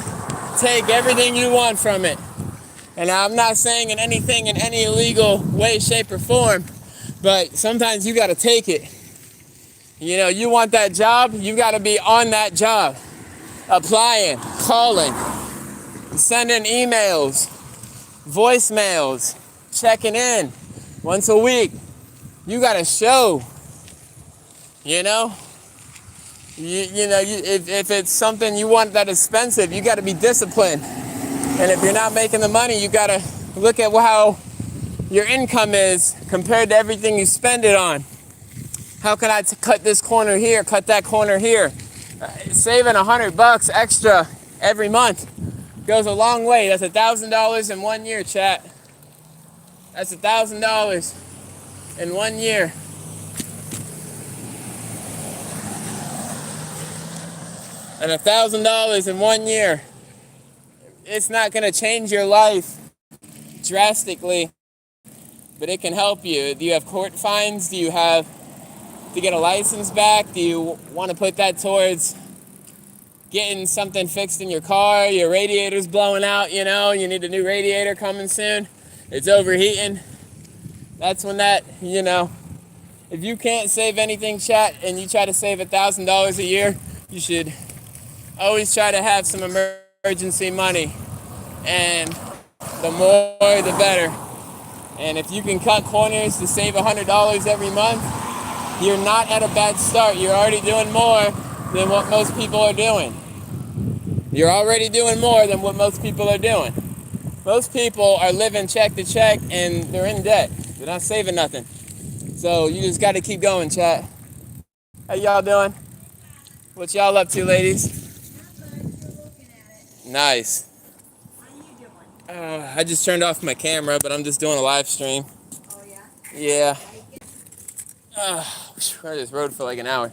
take everything you want from it. And I'm not saying anything in any illegal way, shape, or form, but sometimes you gotta take it. You want that job, you gotta be on that job. Applying, calling, sending emails, voicemails, checking in once a week. You gotta show, if it's something you want that expensive, you gotta be disciplined. And if you're not making the money, you gotta look at how your income is compared to everything you spend it on. How can I cut this corner here, cut that corner here? Saving $100 extra every month goes a long way. That's $1,000 in 1 year, chat. That's $1,000 in 1 year. And $1,000 in 1 year. It's not gonna change your life drastically, but it can help you. Do you have court fines? Do you have to get a license back? Do you want to put that towards getting something fixed in your car? Your radiator's blowing out, you need a new radiator coming soon. It's overheating. That's when if you can't save anything, chat, and you try to save $1,000 a year, you should always try to have some emergency money. And the more, the better. And if you can cut corners to save $100 every month, you're not at a bad start. You're already doing more than what most people are doing. You're already doing more than what most people are doing. Most people are living check to check and they're in debt. They're not saving nothing. So you just got to keep going, chat. How y'all doing? What y'all up to, ladies? Nice. I just turned off my camera, but I'm just doing a live stream. Oh, yeah? Yeah. I just rode for like an hour.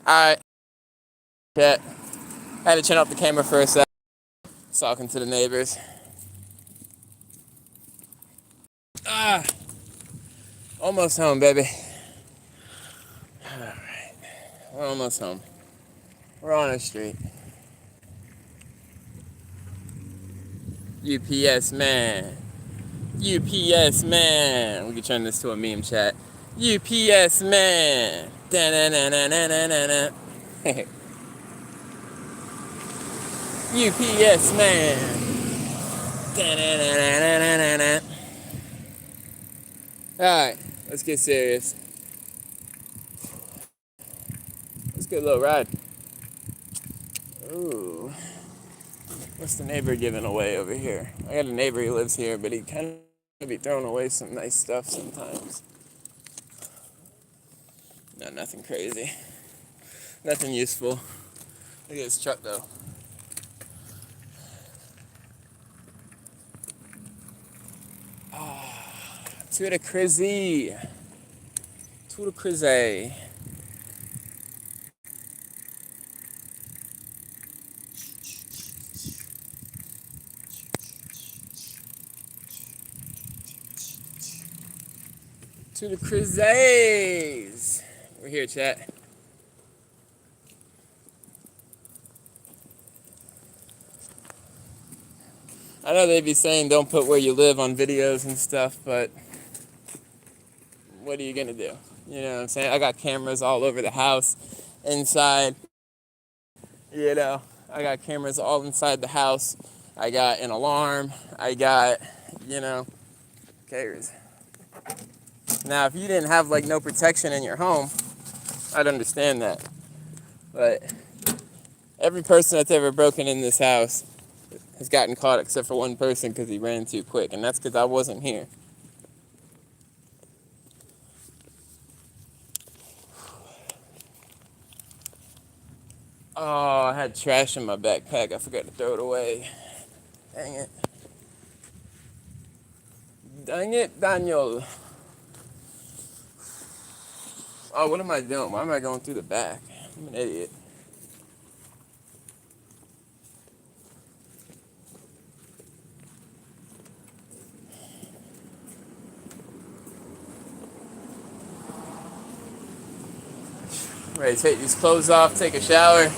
Alright. Chat. I had to turn off the camera for a sec. Talking to the neighbors. Almost home, baby. Alright. We're almost home. We're on the street. UPS man. UPS man. We can turn this to a meme chat. UPS man. Da-na-na-na-na-na-na. UPS man. Da-na-na-na-na-na-na. Alright, let's get serious. Let's get a little ride. Ooh. What's the neighbor giving away over here? I got a neighbor who lives here, but he kind of be throwing away some nice stuff sometimes. No, nothing crazy. Nothing useful. Look at this truck though. To the crazy. To the crazy. To the crazies. We're here, chat. I know they'd be saying don't put where you live on videos and stuff, but what are you gonna do? You know what I'm saying? I got cameras all over the house, inside. You know, I got cameras all inside the house. I got an alarm. I got, you know, cares. Now, if you didn't have like no protection in your home, I'd understand that. But every person that's ever broken in this house has gotten caught except for one person because he ran too quick, and that's because I wasn't here. Oh, I had trash in my backpack. I forgot to throw it away. Dang it. Dang it, Daniel. Oh, what am I doing? Why am I going through the back? I'm an idiot. Ready to take these clothes off, take a shower.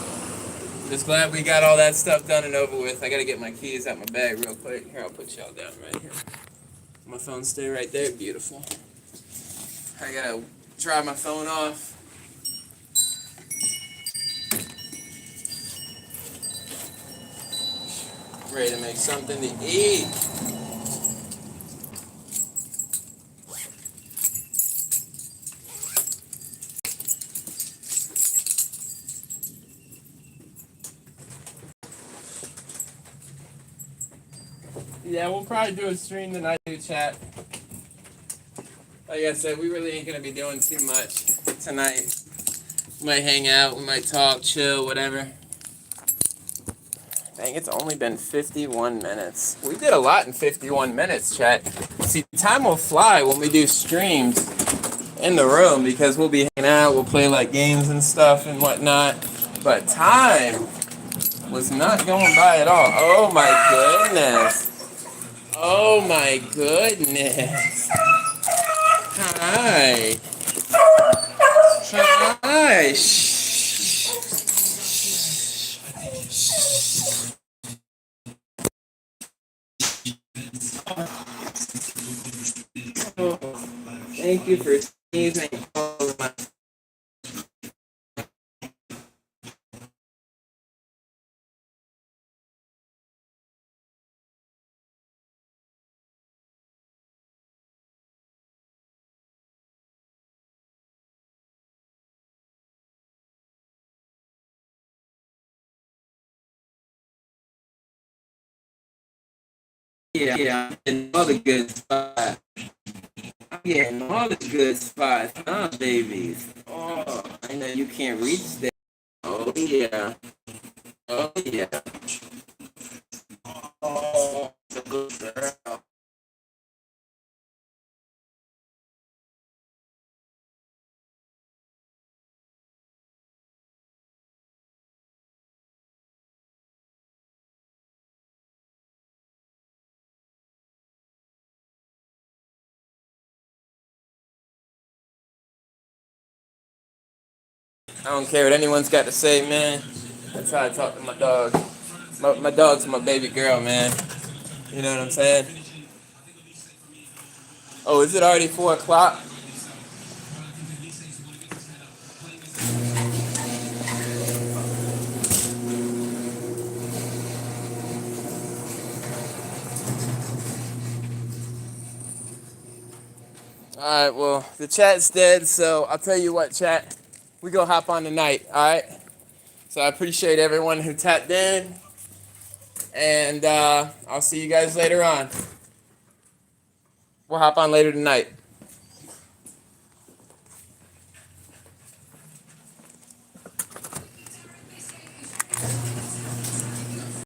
Just glad we got all that stuff done and over with. I gotta get my keys out my bag real quick. Here, I'll put y'all down right here. My phone stay right there, beautiful. I gotta dry my phone off. Ready to make something to eat. Yeah, we'll probably do a stream tonight, chat. Like I said, we really ain't gonna be doing too much tonight. We might hang out, we might talk, chill, whatever. Dang, it's only been 51 minutes. We did a lot in 51 minutes, chat. See, time will fly when we do streams in the room because we'll be hanging out, we'll play like games and stuff and whatnot. But time was not going by at all. Oh my goodness. Oh my goodness. Hi. Hi. Shh. Oh, thank you for sneezing all of my. Yeah, I'm getting all the good spots. I'm getting all the good spots, huh, babies? Oh, I know you can't reach there. Oh, yeah. Oh, yeah. Oh, the good girl. I don't care what anyone's got to say, man. That's how I talk to my dog. My dog's my baby girl, man. You know what I'm saying? Oh, is it already 4 o'clock? Alright, well, the chat's dead, so I'll tell you what, chat. We go hop on tonight, alright? So I appreciate everyone who tapped in, and I'll see you guys later on. We'll hop on later tonight.